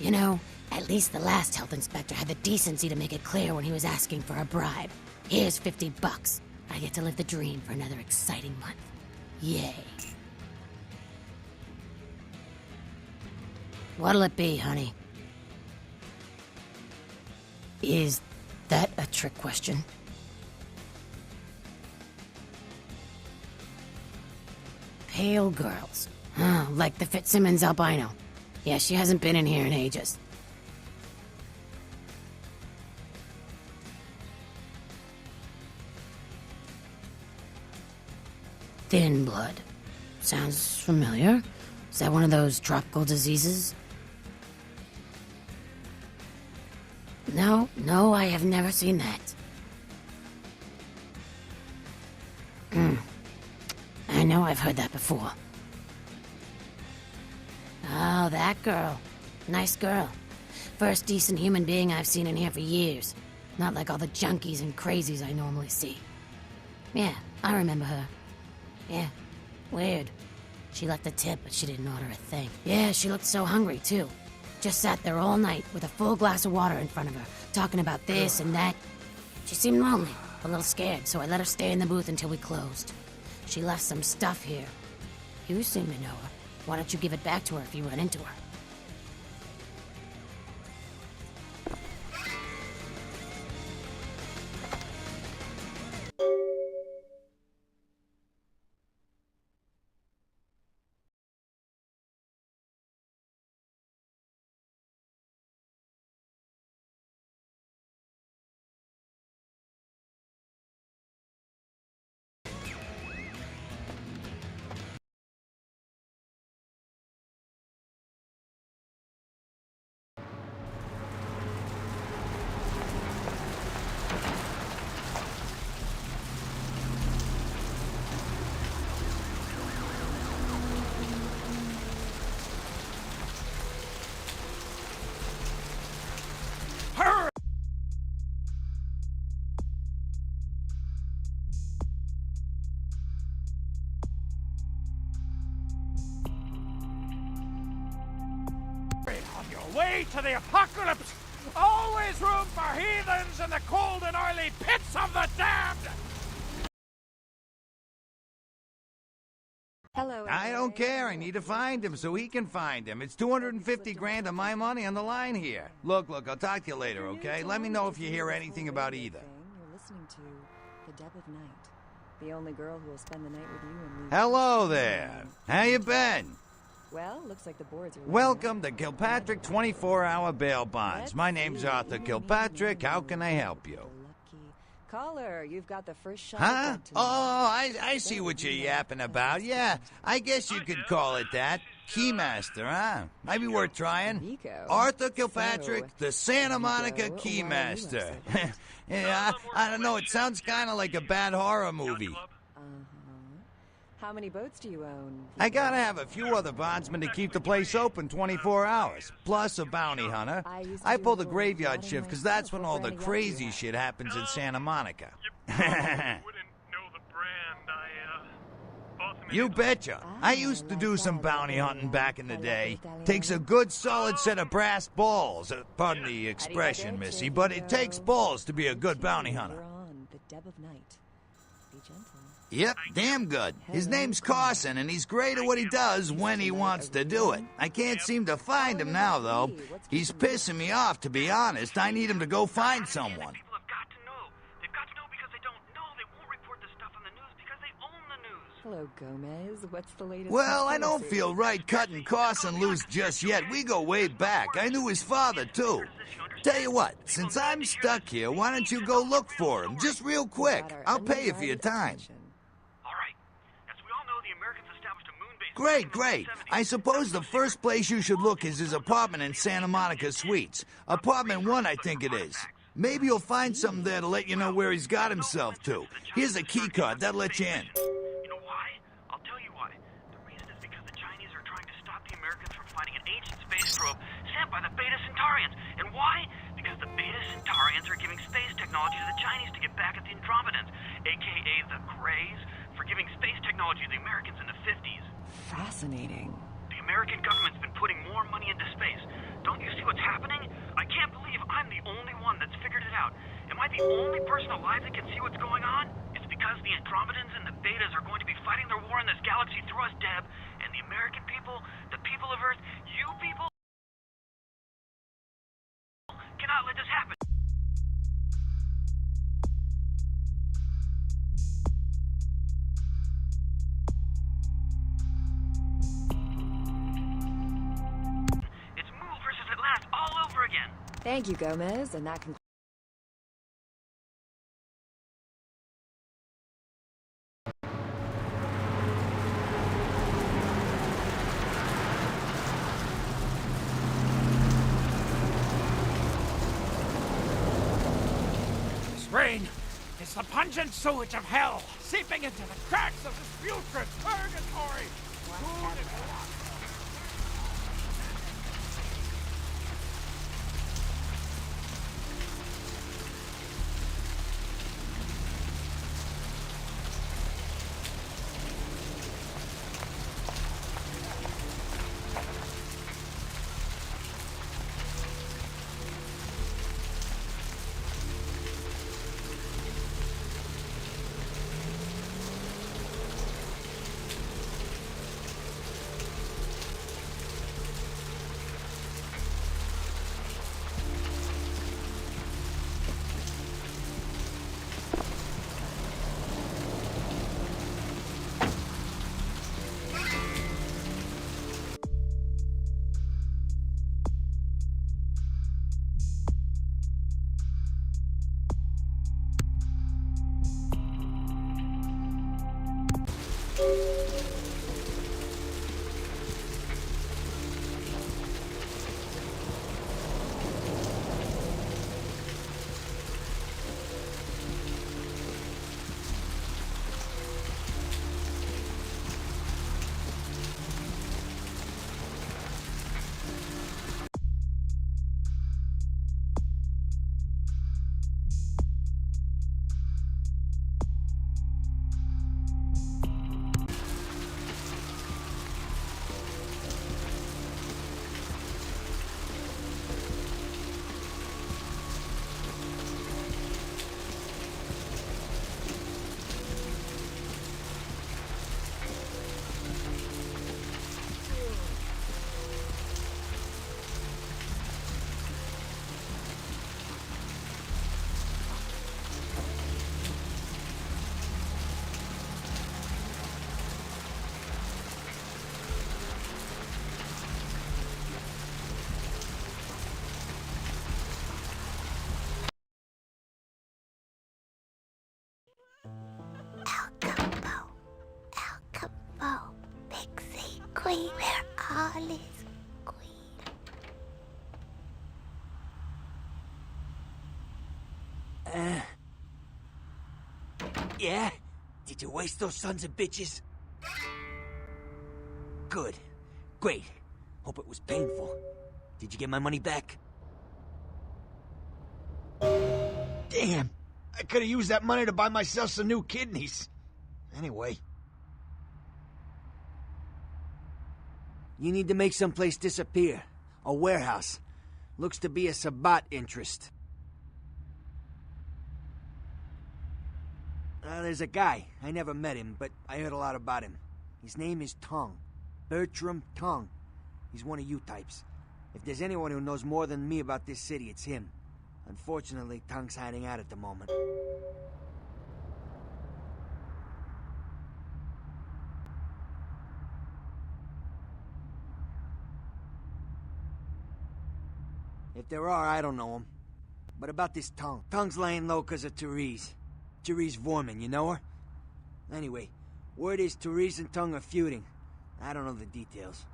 You know, At least the last health inspector had the decency to make it clear when he was asking for a bribe. Here's $50. I get to live the dream for another exciting month. Yay. What'll it be, honey? Is that a trick question? Pale girls. Like the Fitzsimmons albino. Yeah, she hasn't been in here in ages. Thin blood. Sounds familiar. Is that one of those tropical diseases? No, I have never seen that. I know I've heard that before. Oh, that girl. Nice girl. First decent human being I've seen in here for years. Not like all the junkies and crazies I normally see. Yeah, I remember her. Yeah, weird. She left a tip, but she didn't order a thing. Yeah, she looked so hungry, too. Just sat there all night with a full glass of water in front of her, talking about this and that. She seemed lonely, a little scared, so I let her stay in the booth until we closed. She left some stuff here. You seem to know her. Why don't you give it back to her if you run into her? Way to the apocalypse! Always room for heathens in the cold and oily pits of the damned! Hello, I don't care. I need to find him so he can find him. It's 250 grand of my money on the line here. Look, I'll talk to you later, okay? Let me know if you hear anything about either. You're listening to The Deb of Night, the only girl who will spend the night with you and leave. Hello there. How you been? Well, looks like the boards are... Welcome to Kilpatrick 24-hour bail bonds. My name's Arthur Kilpatrick. How can I help you? Caller, you've got the first shot. Huh? Oh, I see what you're yapping about. Yeah, I guess you could call it that. Keymaster, huh? Might be worth trying. Arthur Kilpatrick, the Santa Monica Keymaster. Yeah, I don't know. It sounds kind of like a bad horror movie. How many boats do you own? I gotta have a few other bondsmen to keep the place open 24 hours, plus a bounty hunter. I pull the graveyard shift because that's when all the crazy shit happens in Santa Monica. You betcha. I used to do some bounty hunting back in the day. Takes a good solid set of brass balls. Pardon the expression, Missy, but it takes balls to be a good bounty hunter. The Deb of Night. Be gentle. Yep, damn good. His name's Carson, and he's great at what he does when he wants to do it. I can't seem to find him now, though. He's pissing me off, to be honest. I need him to go find someone. Hello, Gomez. What's the latest? Well, I don't feel right cutting Carson loose just yet. We go way back. I knew his father, too. Tell you what, since I'm stuck here, why don't you go look for him? Just real quick. I'll pay you for your time. Great. I suppose the first place you should look is his apartment in Santa Monica Suites. Apartment 1, I think it is. Maybe you'll find something there to let you know where he's got himself to. Here's a key card. That'll let you in. You know why? I'll tell you why. The reason is because the Chinese are trying to stop the Americans from finding an ancient space probe sent by the Beta Centaurians. And why? Because the Beta Centaurians are giving space technology to the Chinese to get back at the Andromedans, a.k.a. the Greys, for giving space technology to the Americans in the 50s. Fascinating. The American government's been putting more money into space. Don't you see what's happening? I can't believe I'm the only one that's figured it out. Am I the only person alive that can see what's going on? It's because the Andromedans and the Betas are going to be fighting their war in this galaxy through us, Deb. And the American people, the people of Earth, you people cannot let this happen. It's Mool versus Atlas all over again. Thank you, Gomez, and that concludes. Rain is the pungent sewage of hell, seeping into the cracks of this putrid purgatory. Oh, Pixie Queen, where all is Yeah? Did you waste those sons of bitches? Good. Great. Hope it was painful. Did you get my money back? Damn! I could have used that money to buy myself some new kidneys. Anyway. You need to make someplace disappear. A warehouse. Looks to be a Sabbat interest. There's a guy. I never met him, but I heard a lot about him. His name is Tong. Bertram Tong. He's one of you types. If there's anyone who knows more than me about this city, it's him. Unfortunately, Tong's hiding out at the moment. If there are, I don't know him. But about this Tong. Tong's laying low because of Therese. Therese Vorman, you know her? Anyway, word is Therese and Tong are feuding. I don't know the details.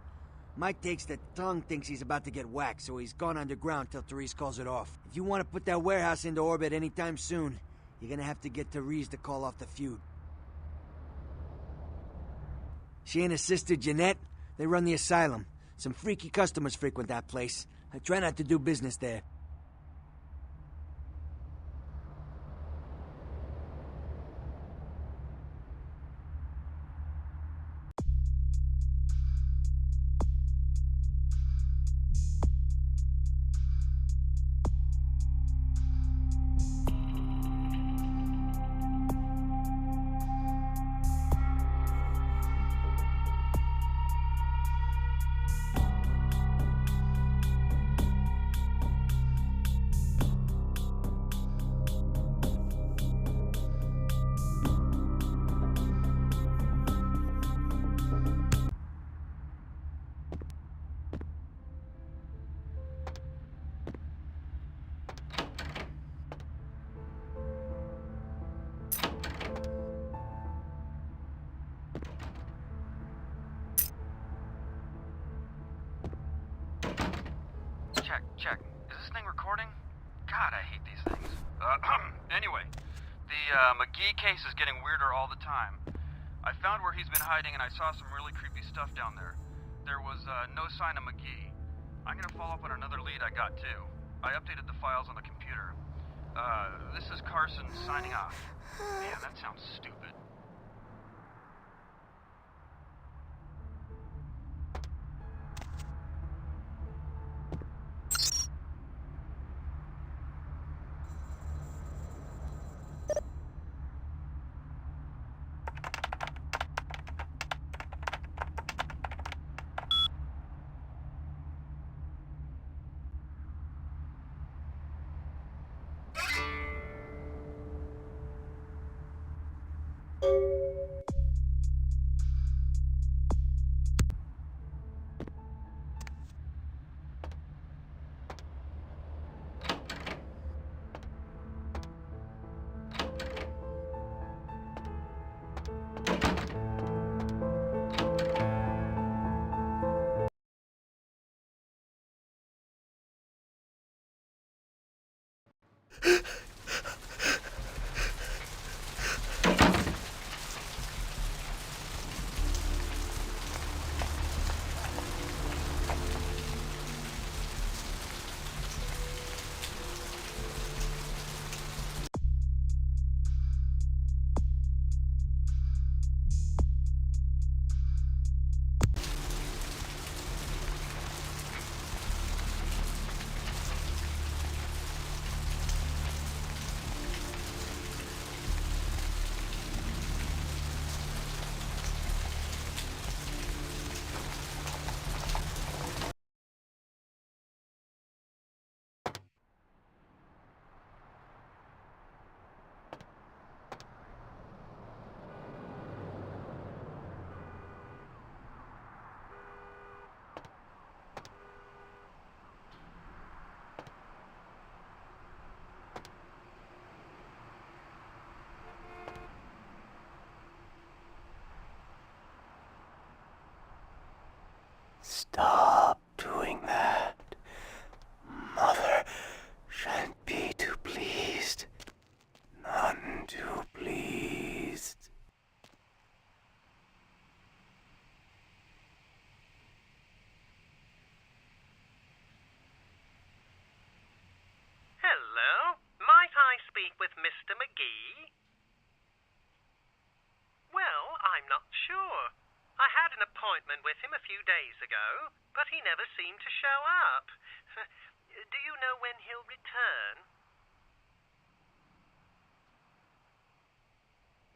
Mike takes that Tong thinks he's about to get whacked, so he's gone underground till Therese calls it off. If you want to put that warehouse into orbit anytime soon, you're gonna have to get Therese to call off the feud. She and her sister Jeanette, they run the asylum. Some freaky customers frequent that place. I try not to do business there. check. Is this thing recording? God, I hate these things. Anyway, the McGee case is getting weirder all the time. I found where he's been hiding and I saw some really creepy stuff down there. There was no sign of McGee. I'm gonna follow up on another lead I got too. I updated the files on the computer. This is Carson signing off. Man, that sounds stupid. Stop doing that. Mother shan't be too pleased. None too pleased. Hello? Might I speak with Mr. McGee? Well, I'm not sure. I had an appointment with him a few days ago, but he never seemed to show up. Do you know when he'll return?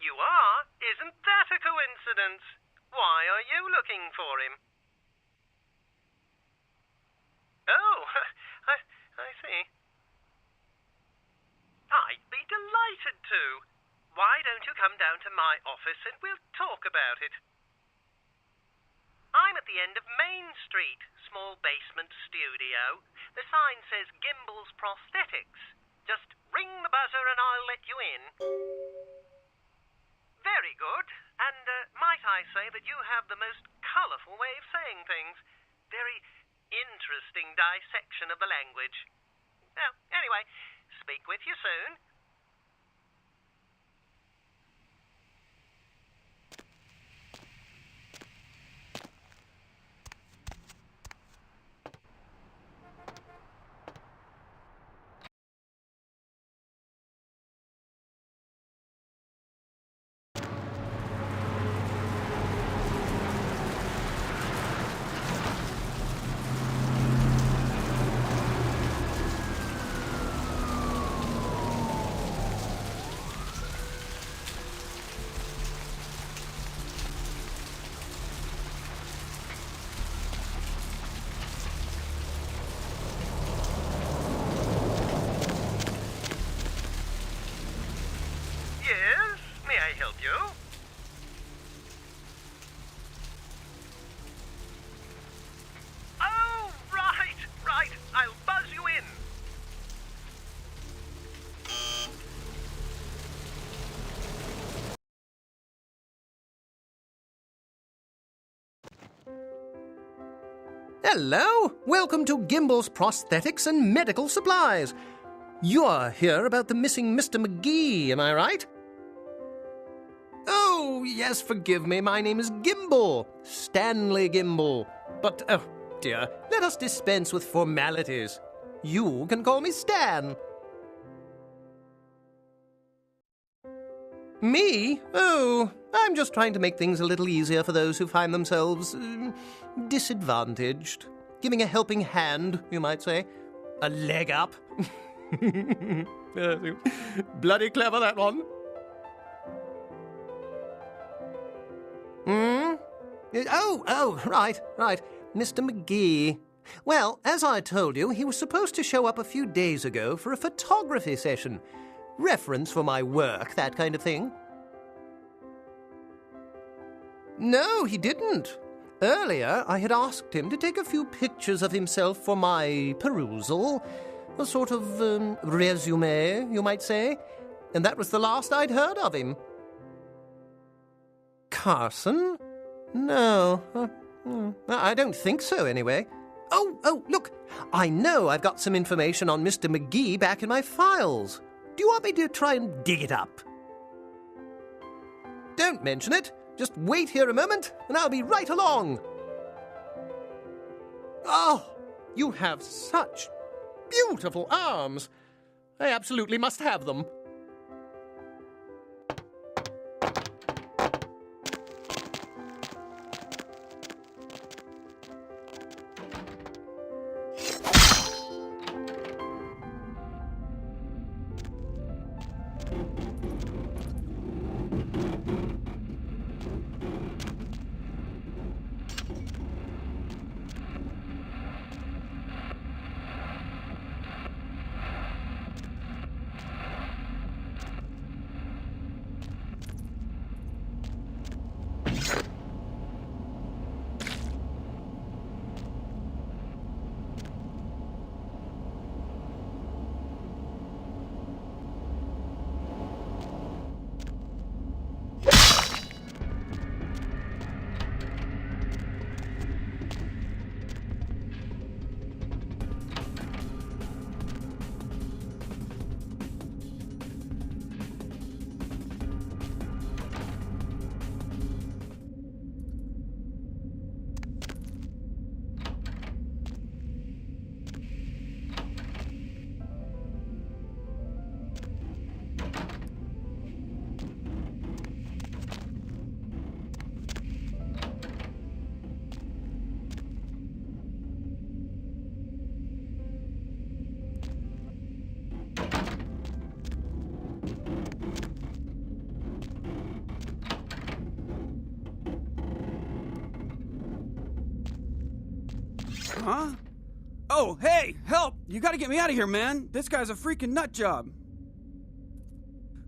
You are? Isn't that a coincidence? Why are you looking for him? Oh, I see. I'd be delighted to. Why don't you come down to my office and we'll talk about it? I'm at the end of Main Street, small basement studio. The sign says Gimbel's Prosthetics. Just ring the buzzer and I'll let you in. Very good. And might I say that you have the most colourful way of saying things. Very interesting dissection of the language. Well, anyway, speak with you soon. Hello! Welcome to Gimble's Prosthetics and Medical Supplies. You're here about the missing Mr. McGee, am I right? Oh, yes, forgive me. My name is Gimble. Stanley Gimble. But, oh, dear, let us dispense with formalities. You can call me Stan. Me? Oh, I'm just trying to make things a little easier for those who find themselves disadvantaged. Giving a helping hand, you might say. A leg up. Bloody clever, that one. Oh, right. Mr. McGee. Well, as I told you, he was supposed to show up a few days ago for a photography session. Reference for my work, that kind of thing. No, he didn't. Earlier, I had asked him to take a few pictures of himself for my perusal. A sort of resume, you might say. And that was the last I'd heard of him. Carson? No. I don't think so, anyway. Oh, look. I know I've got some information on Mr. McGee back in my files. Do you want me to try and dig it up? Don't mention it. Just wait here a moment, and I'll be right along. Oh, you have such beautiful arms. I absolutely must have them. Huh? Oh, hey, help! You gotta get me out of here, man. This guy's a freaking nut job.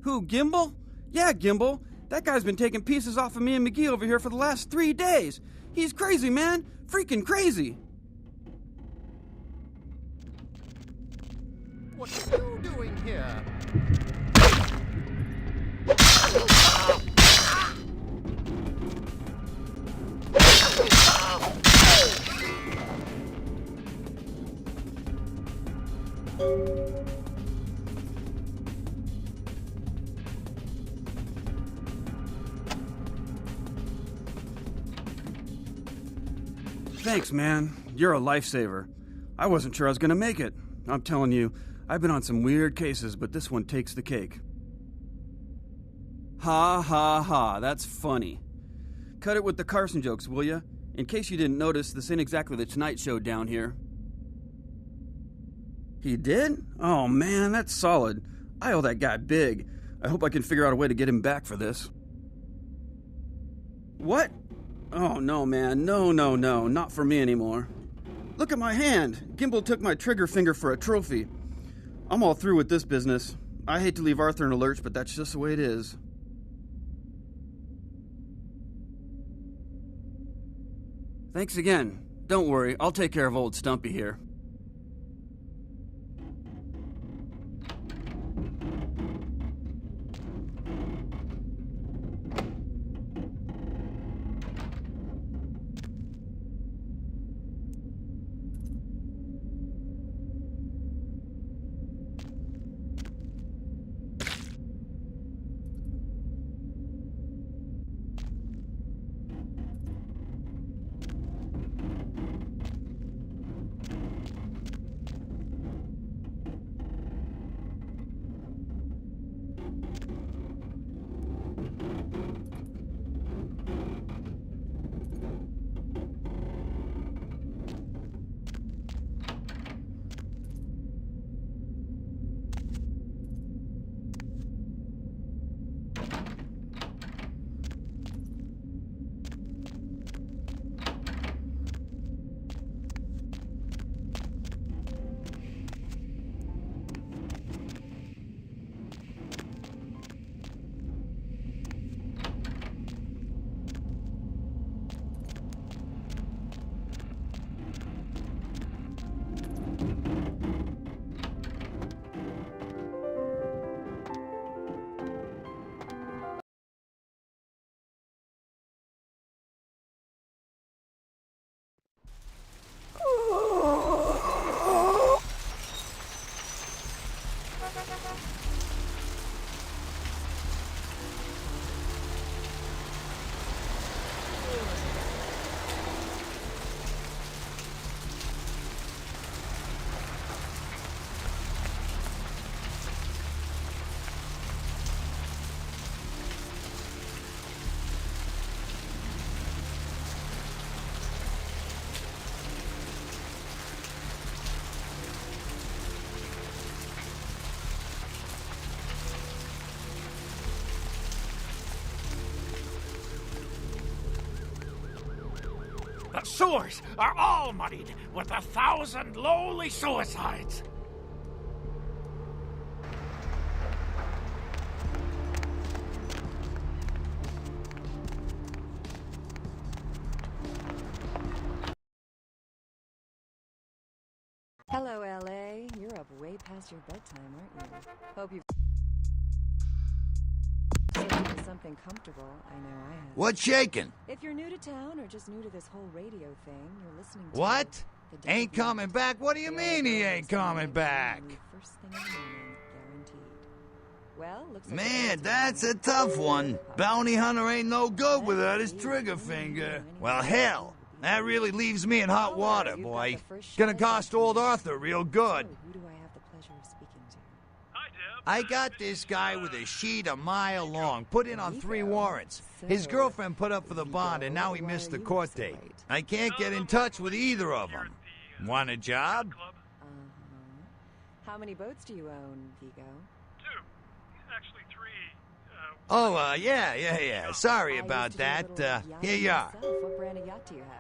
Who, Gimble? Yeah, Gimble. That guy's been taking pieces off of me and McGee over here for the last 3 days. He's crazy, man. Freaking crazy. What are you doing here? Thanks, man. You're a lifesaver. I wasn't sure I was gonna make it. I'm telling you, I've been on some weird cases, but this one takes the cake. Ha ha ha, that's funny. Cut it with the Carson jokes, will ya? In case you didn't notice, this ain't exactly the Tonight Show down here. He did? Oh man, that's solid. I owe that guy big. I hope I can figure out a way to get him back for this. What? Oh no, man, no, not for me anymore. Look at my hand. Gimble took my trigger finger for a trophy. I'm all through with this business. I hate to leave Arthur in a lurch, but that's just the way it is. Thanks again. Don't worry, I'll take care of old Stumpy here. The sewers are all muddied with 1,000 lowly suicides. Hello, LA. You're up way past your bedtime, aren't you? Hope you've something comfortable. I know I have. What's shaking? If you're new to town or just new to this whole radio thing, you're listening to What? Ain't coming back? What do you mean he ain't coming back? First thing in the morning, guaranteed. Well, looks like Man, that's a tough one. Bounty hunter ain't no good without his trigger finger. Well, hell, that really leaves me in hot water, boy. Gonna cost old Arthur real good. Who do I have the pleasure of speaking to? I got this guy with a sheet a mile long, put in on 3 warrants. His girlfriend put up for the bond, and now he missed the court date. I can't get in touch with either of them. Want a job? How many boats do you own, Vigo? 2. Actually 3. Oh, yeah. Sorry about that. Here you are. What brand of yacht do you have?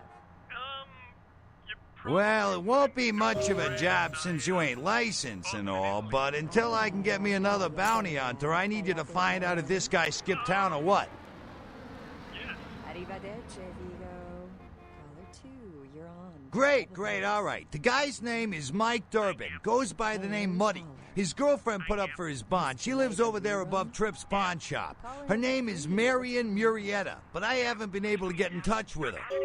Well, it won't be much of a job since you ain't licensed and all, but until I can get me another bounty hunter, I need you to find out if this guy skipped town or what. Arrivederci, Vigo. Caller 2, you're on. Great, all right. The guy's name is Mike Durbin. Goes by the name Muddy. His girlfriend put up for his bond. She lives over there above Tripp's pawn shop. Her name is Marion Murrieta, but I haven't been able to get in touch with her.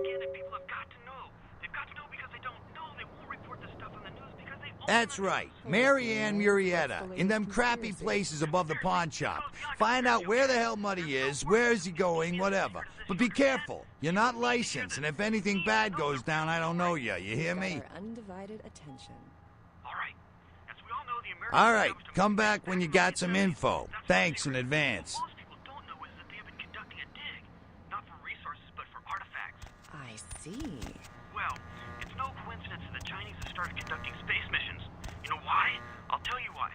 That's right, Marianne Murrieta, in them crappy places above the pawn shop. Find out where the hell Muddy is, where is he going, whatever. But be careful, you're not licensed, and if anything bad goes down, I don't know you hear me? Undivided attention. All right, come back when you got some info. Thanks in advance. I see. Well, it's no coincidence that the Chinese have started conducting space missions. You know why? I'll tell you why.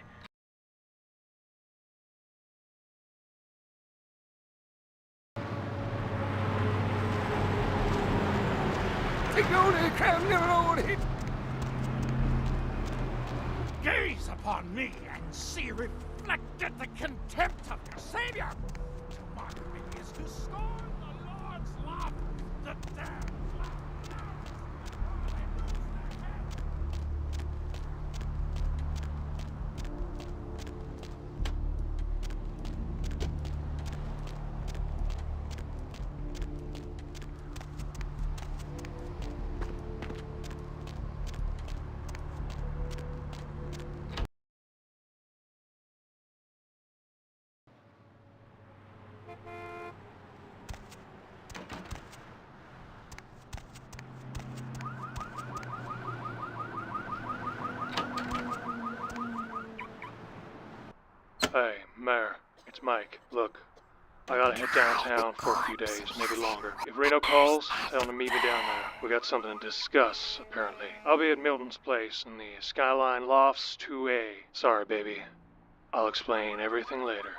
Gaze upon me and see reflected the contempt of your savior. To mock me is to scorn the Lord's love. The damned Hey, Mayor, it's Mike. Look, I gotta head downtown for a few days, maybe longer. If Reno calls, tell him to meet me down there. We got something to discuss, apparently. I'll be at Milton's place in the Skyline Lofts 2A. Sorry, baby. I'll explain everything later.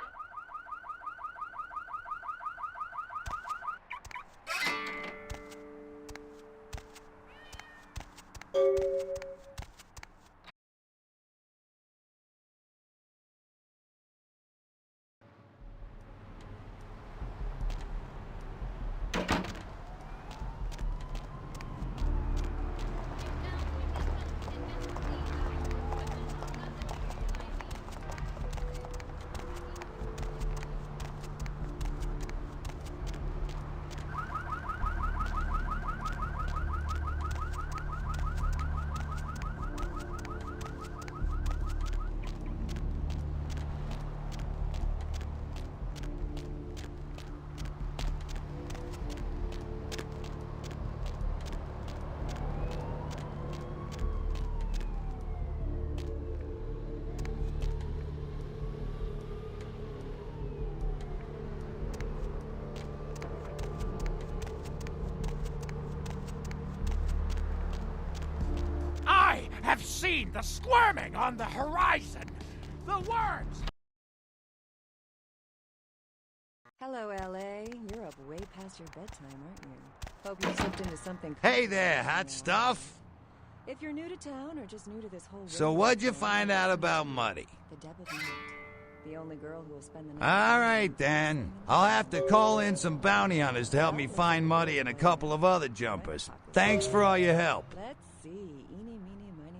seen the squirming on the horizon. The words. Hello, L.A. You're up way past your bedtime, aren't you? Hope you slipped into something. Hey there, hot stuff. If you're new to town or just new to this whole. So what'd you find out about Muddy? The Deb of Night. The only girl who will spend the night. All right, then. I'll have to call in some bounty hunters to help me find Muddy and a couple of other jumpers. Thanks for all your help. Let's see. Eeny, meeny, miny,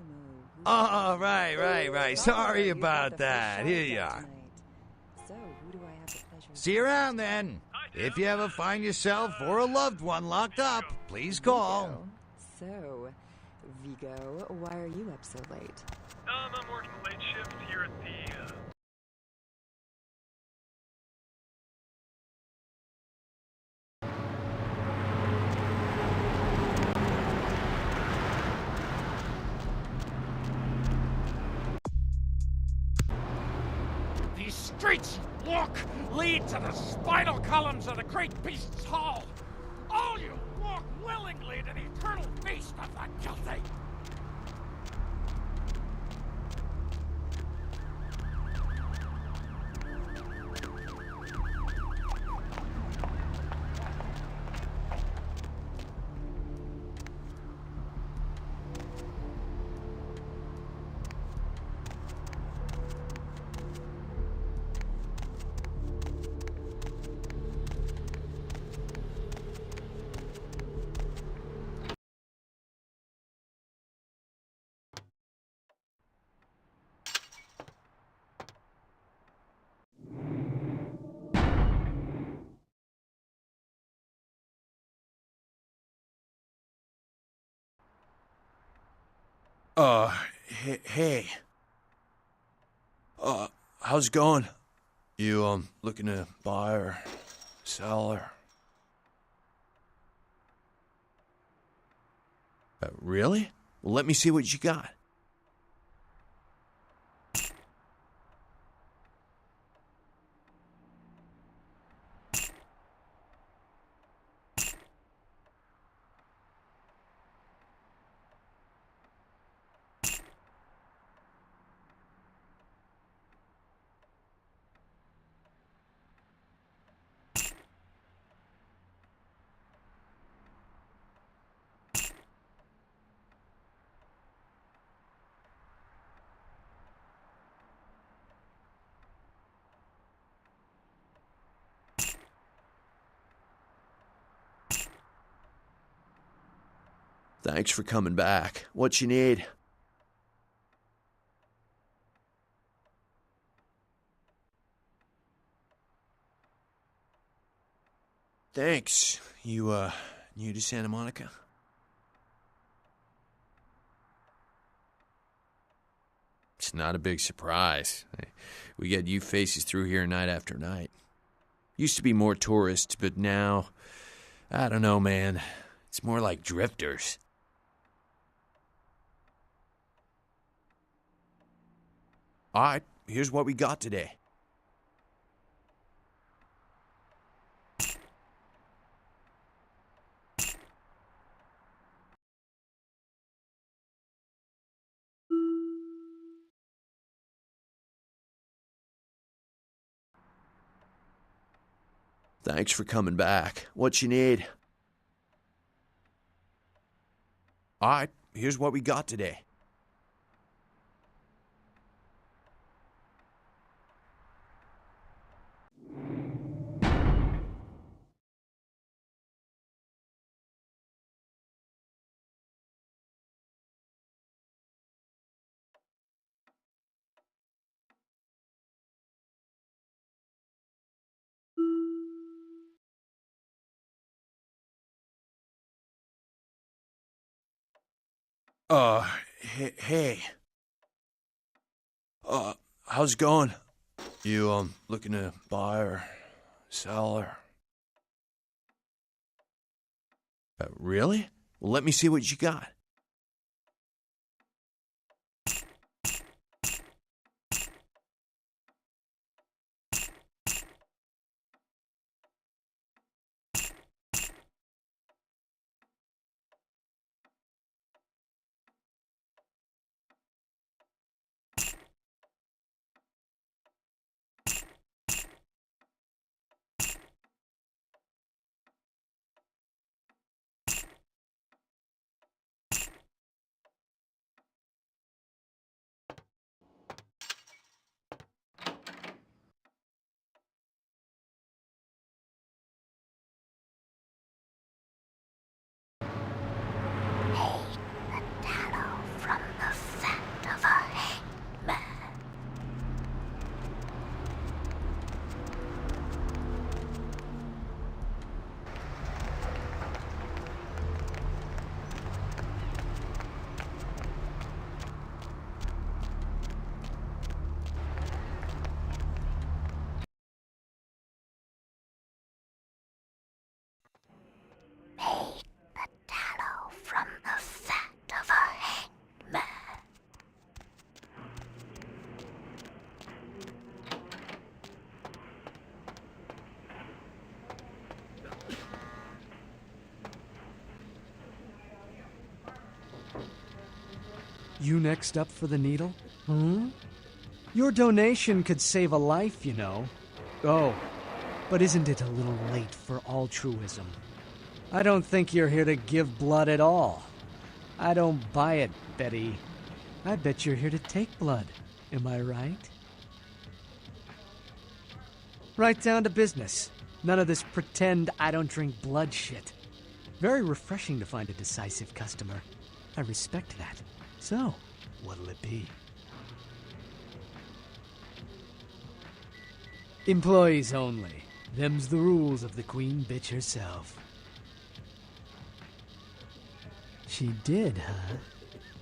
moe. Oh, right. Sorry about that. Here you are. So, who do I have the pleasure of... See you around, then. If you ever find yourself or a loved one locked up, please call. So, Vigo, why are you up so late? I'm working the late shift here at the, These streets, look, lead to the spinal columns of the great beast's hall. All you walk willingly to the eternal feast of the guilty. Hey. How's it going? You, looking to buy or sell or... Really? Well, let me see what you got. Thanks for coming back. What you need? Thanks. You, new to Santa Monica? It's not a big surprise. We get you faces through here night after night. Used to be more tourists, but now, I don't know, man. It's more like drifters. All right, here's what we got today. Thanks for coming back. What you need? All right, here's what we got today. Hey. How's it going? You, looking to buy or sell or... Really? Well, let me see what you got. You next up for the needle? Your donation could save a life, you know. Oh, but isn't it a little late for altruism? I don't think you're here to give blood at all. I don't buy it, Betty. I bet you're here to take blood. Am I right? Right down to business. None of this pretend I don't drink blood shit. Very refreshing to find a decisive customer. I respect that. So, what'll it be? Employees only. Them's the rules of the Queen Bitch herself. She did, huh?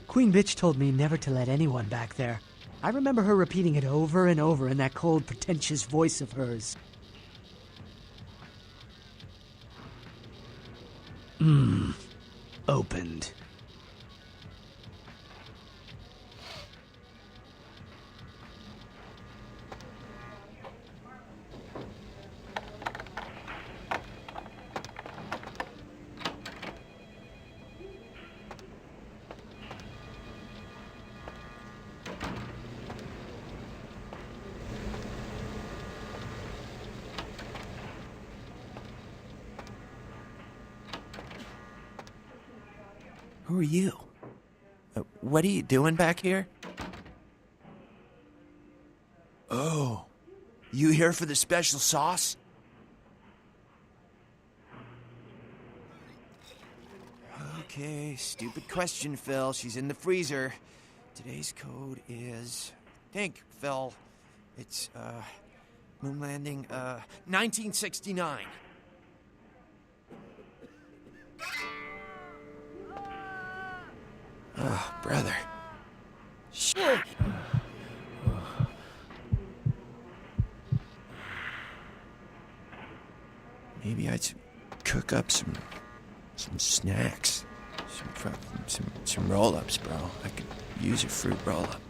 Queen Bitch told me never to let anyone back there. I remember her repeating it over and over in that cold, pretentious voice of hers. Opened. Who are you? What are you doing back here? Oh, you here for the special sauce? Okay, stupid question, Phil. She's in the freezer. Today's code is... Think, Phil. It's, moon landing, 1969. Oh, brother. Shit. Maybe I'd cook up some snacks. Some roll-ups, bro. I could use a fruit roll-up.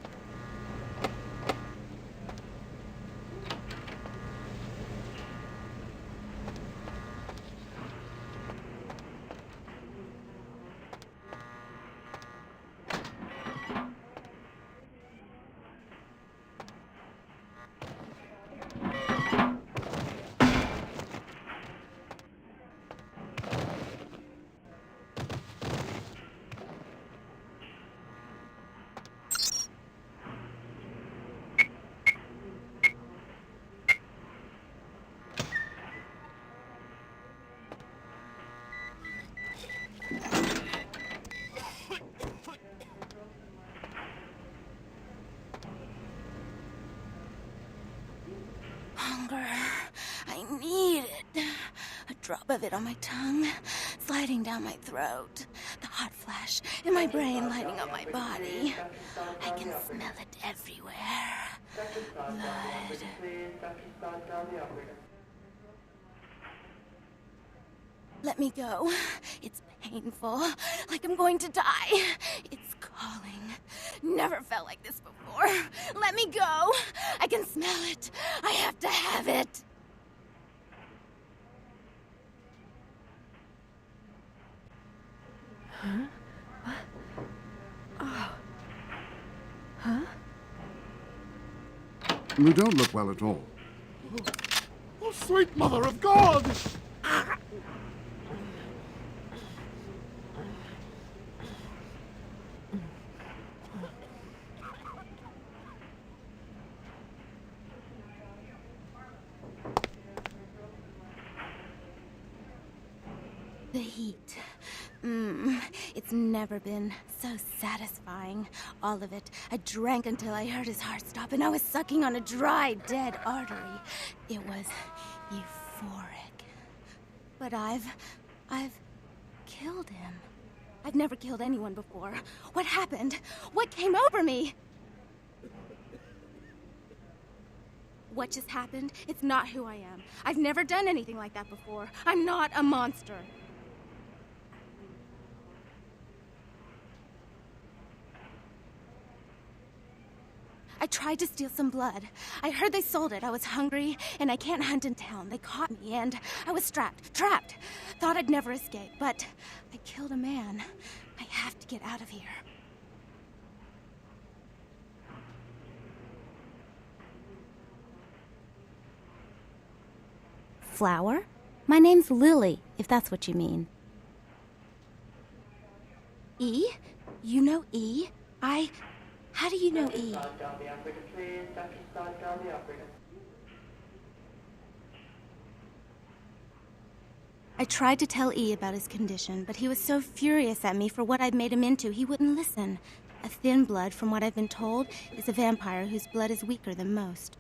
I need it. A drop of it on my tongue, sliding down my throat. The hot flash in my brain lighting up my body. I can smell it everywhere. Blood. Let me go. It's painful, like I'm going to die. It's calling. Never felt like this before. Let me go. I can smell it. I have to have it. Huh? What? Oh. Huh? You don't look well at all. Oh, sweet mother of God! The heat. It's never been so satisfying. All of it. I drank until I heard his heart stop, and I was sucking on a dry, dead artery. It was euphoric. But I've killed him. I've never killed anyone before. What happened? What came over me? What just happened? It's not who I am. I've never done anything like that before. I'm not a monster. I tried to steal some blood. I heard they sold it. I was hungry, and I can't hunt in town. They caught me, and I was trapped. Thought I'd never escape, but I killed a man. I have to get out of here. flower? My name's Lilly, if that's what you mean. E? You know E? How do you know E? I tried to tell E about his condition, but he was so furious at me for what I'd made him into, he wouldn't listen. A thin blood, from what I've been told, is a vampire whose blood is weaker than most.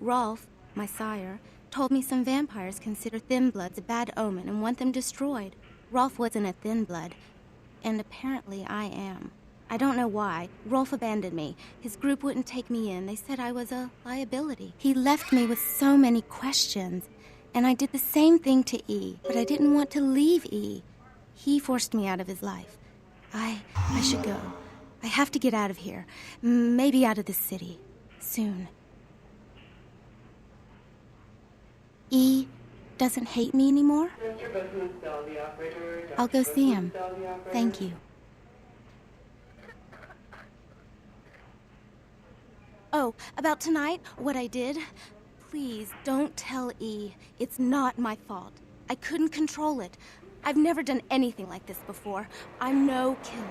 Rolf, my sire, told me some vampires consider thin bloods a bad omen and want them destroyed. Rolf wasn't a thin blood, and apparently I am. I don't know why. Rolf abandoned me. His group wouldn't take me in. They said I was a liability. He left me with so many questions, and I did the same thing to E, but I didn't want to leave E. He forced me out of his life. I should go. I have to get out of here. Maybe out of this city. Soon. E doesn't hate me anymore? I'll go see him. Thank you. Oh, about tonight, what I did? Please, don't tell E. It's not my fault. I couldn't control it. I've never done anything like this before. I'm no killer.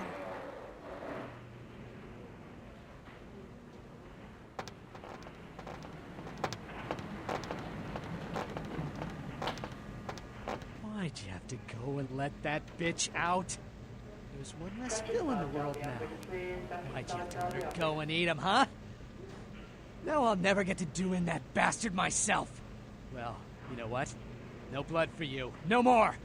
Why'd you have to go and let that bitch out? There's one less Phil in the world now. Why'd you have to let her go and eat him, huh? Now I'll never get to do in that bastard myself. Well, you know what? No blood for you. No more!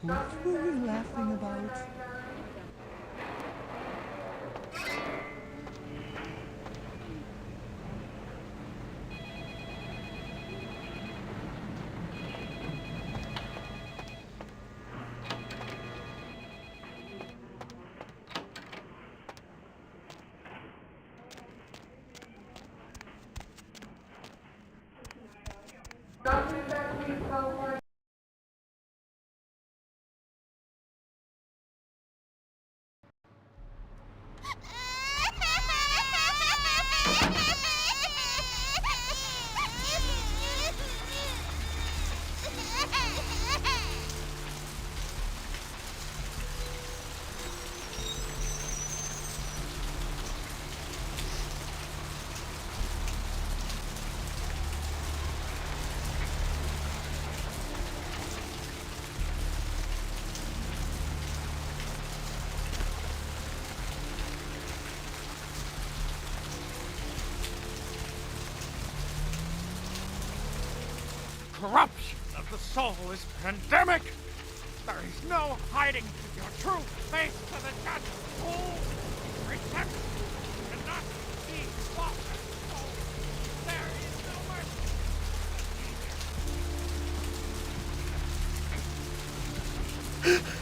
What were we laughing about? Corruption of the soul is pandemic. There is no hiding your true face to the judge. Fool, redemption cannot be bought. There is no mercy.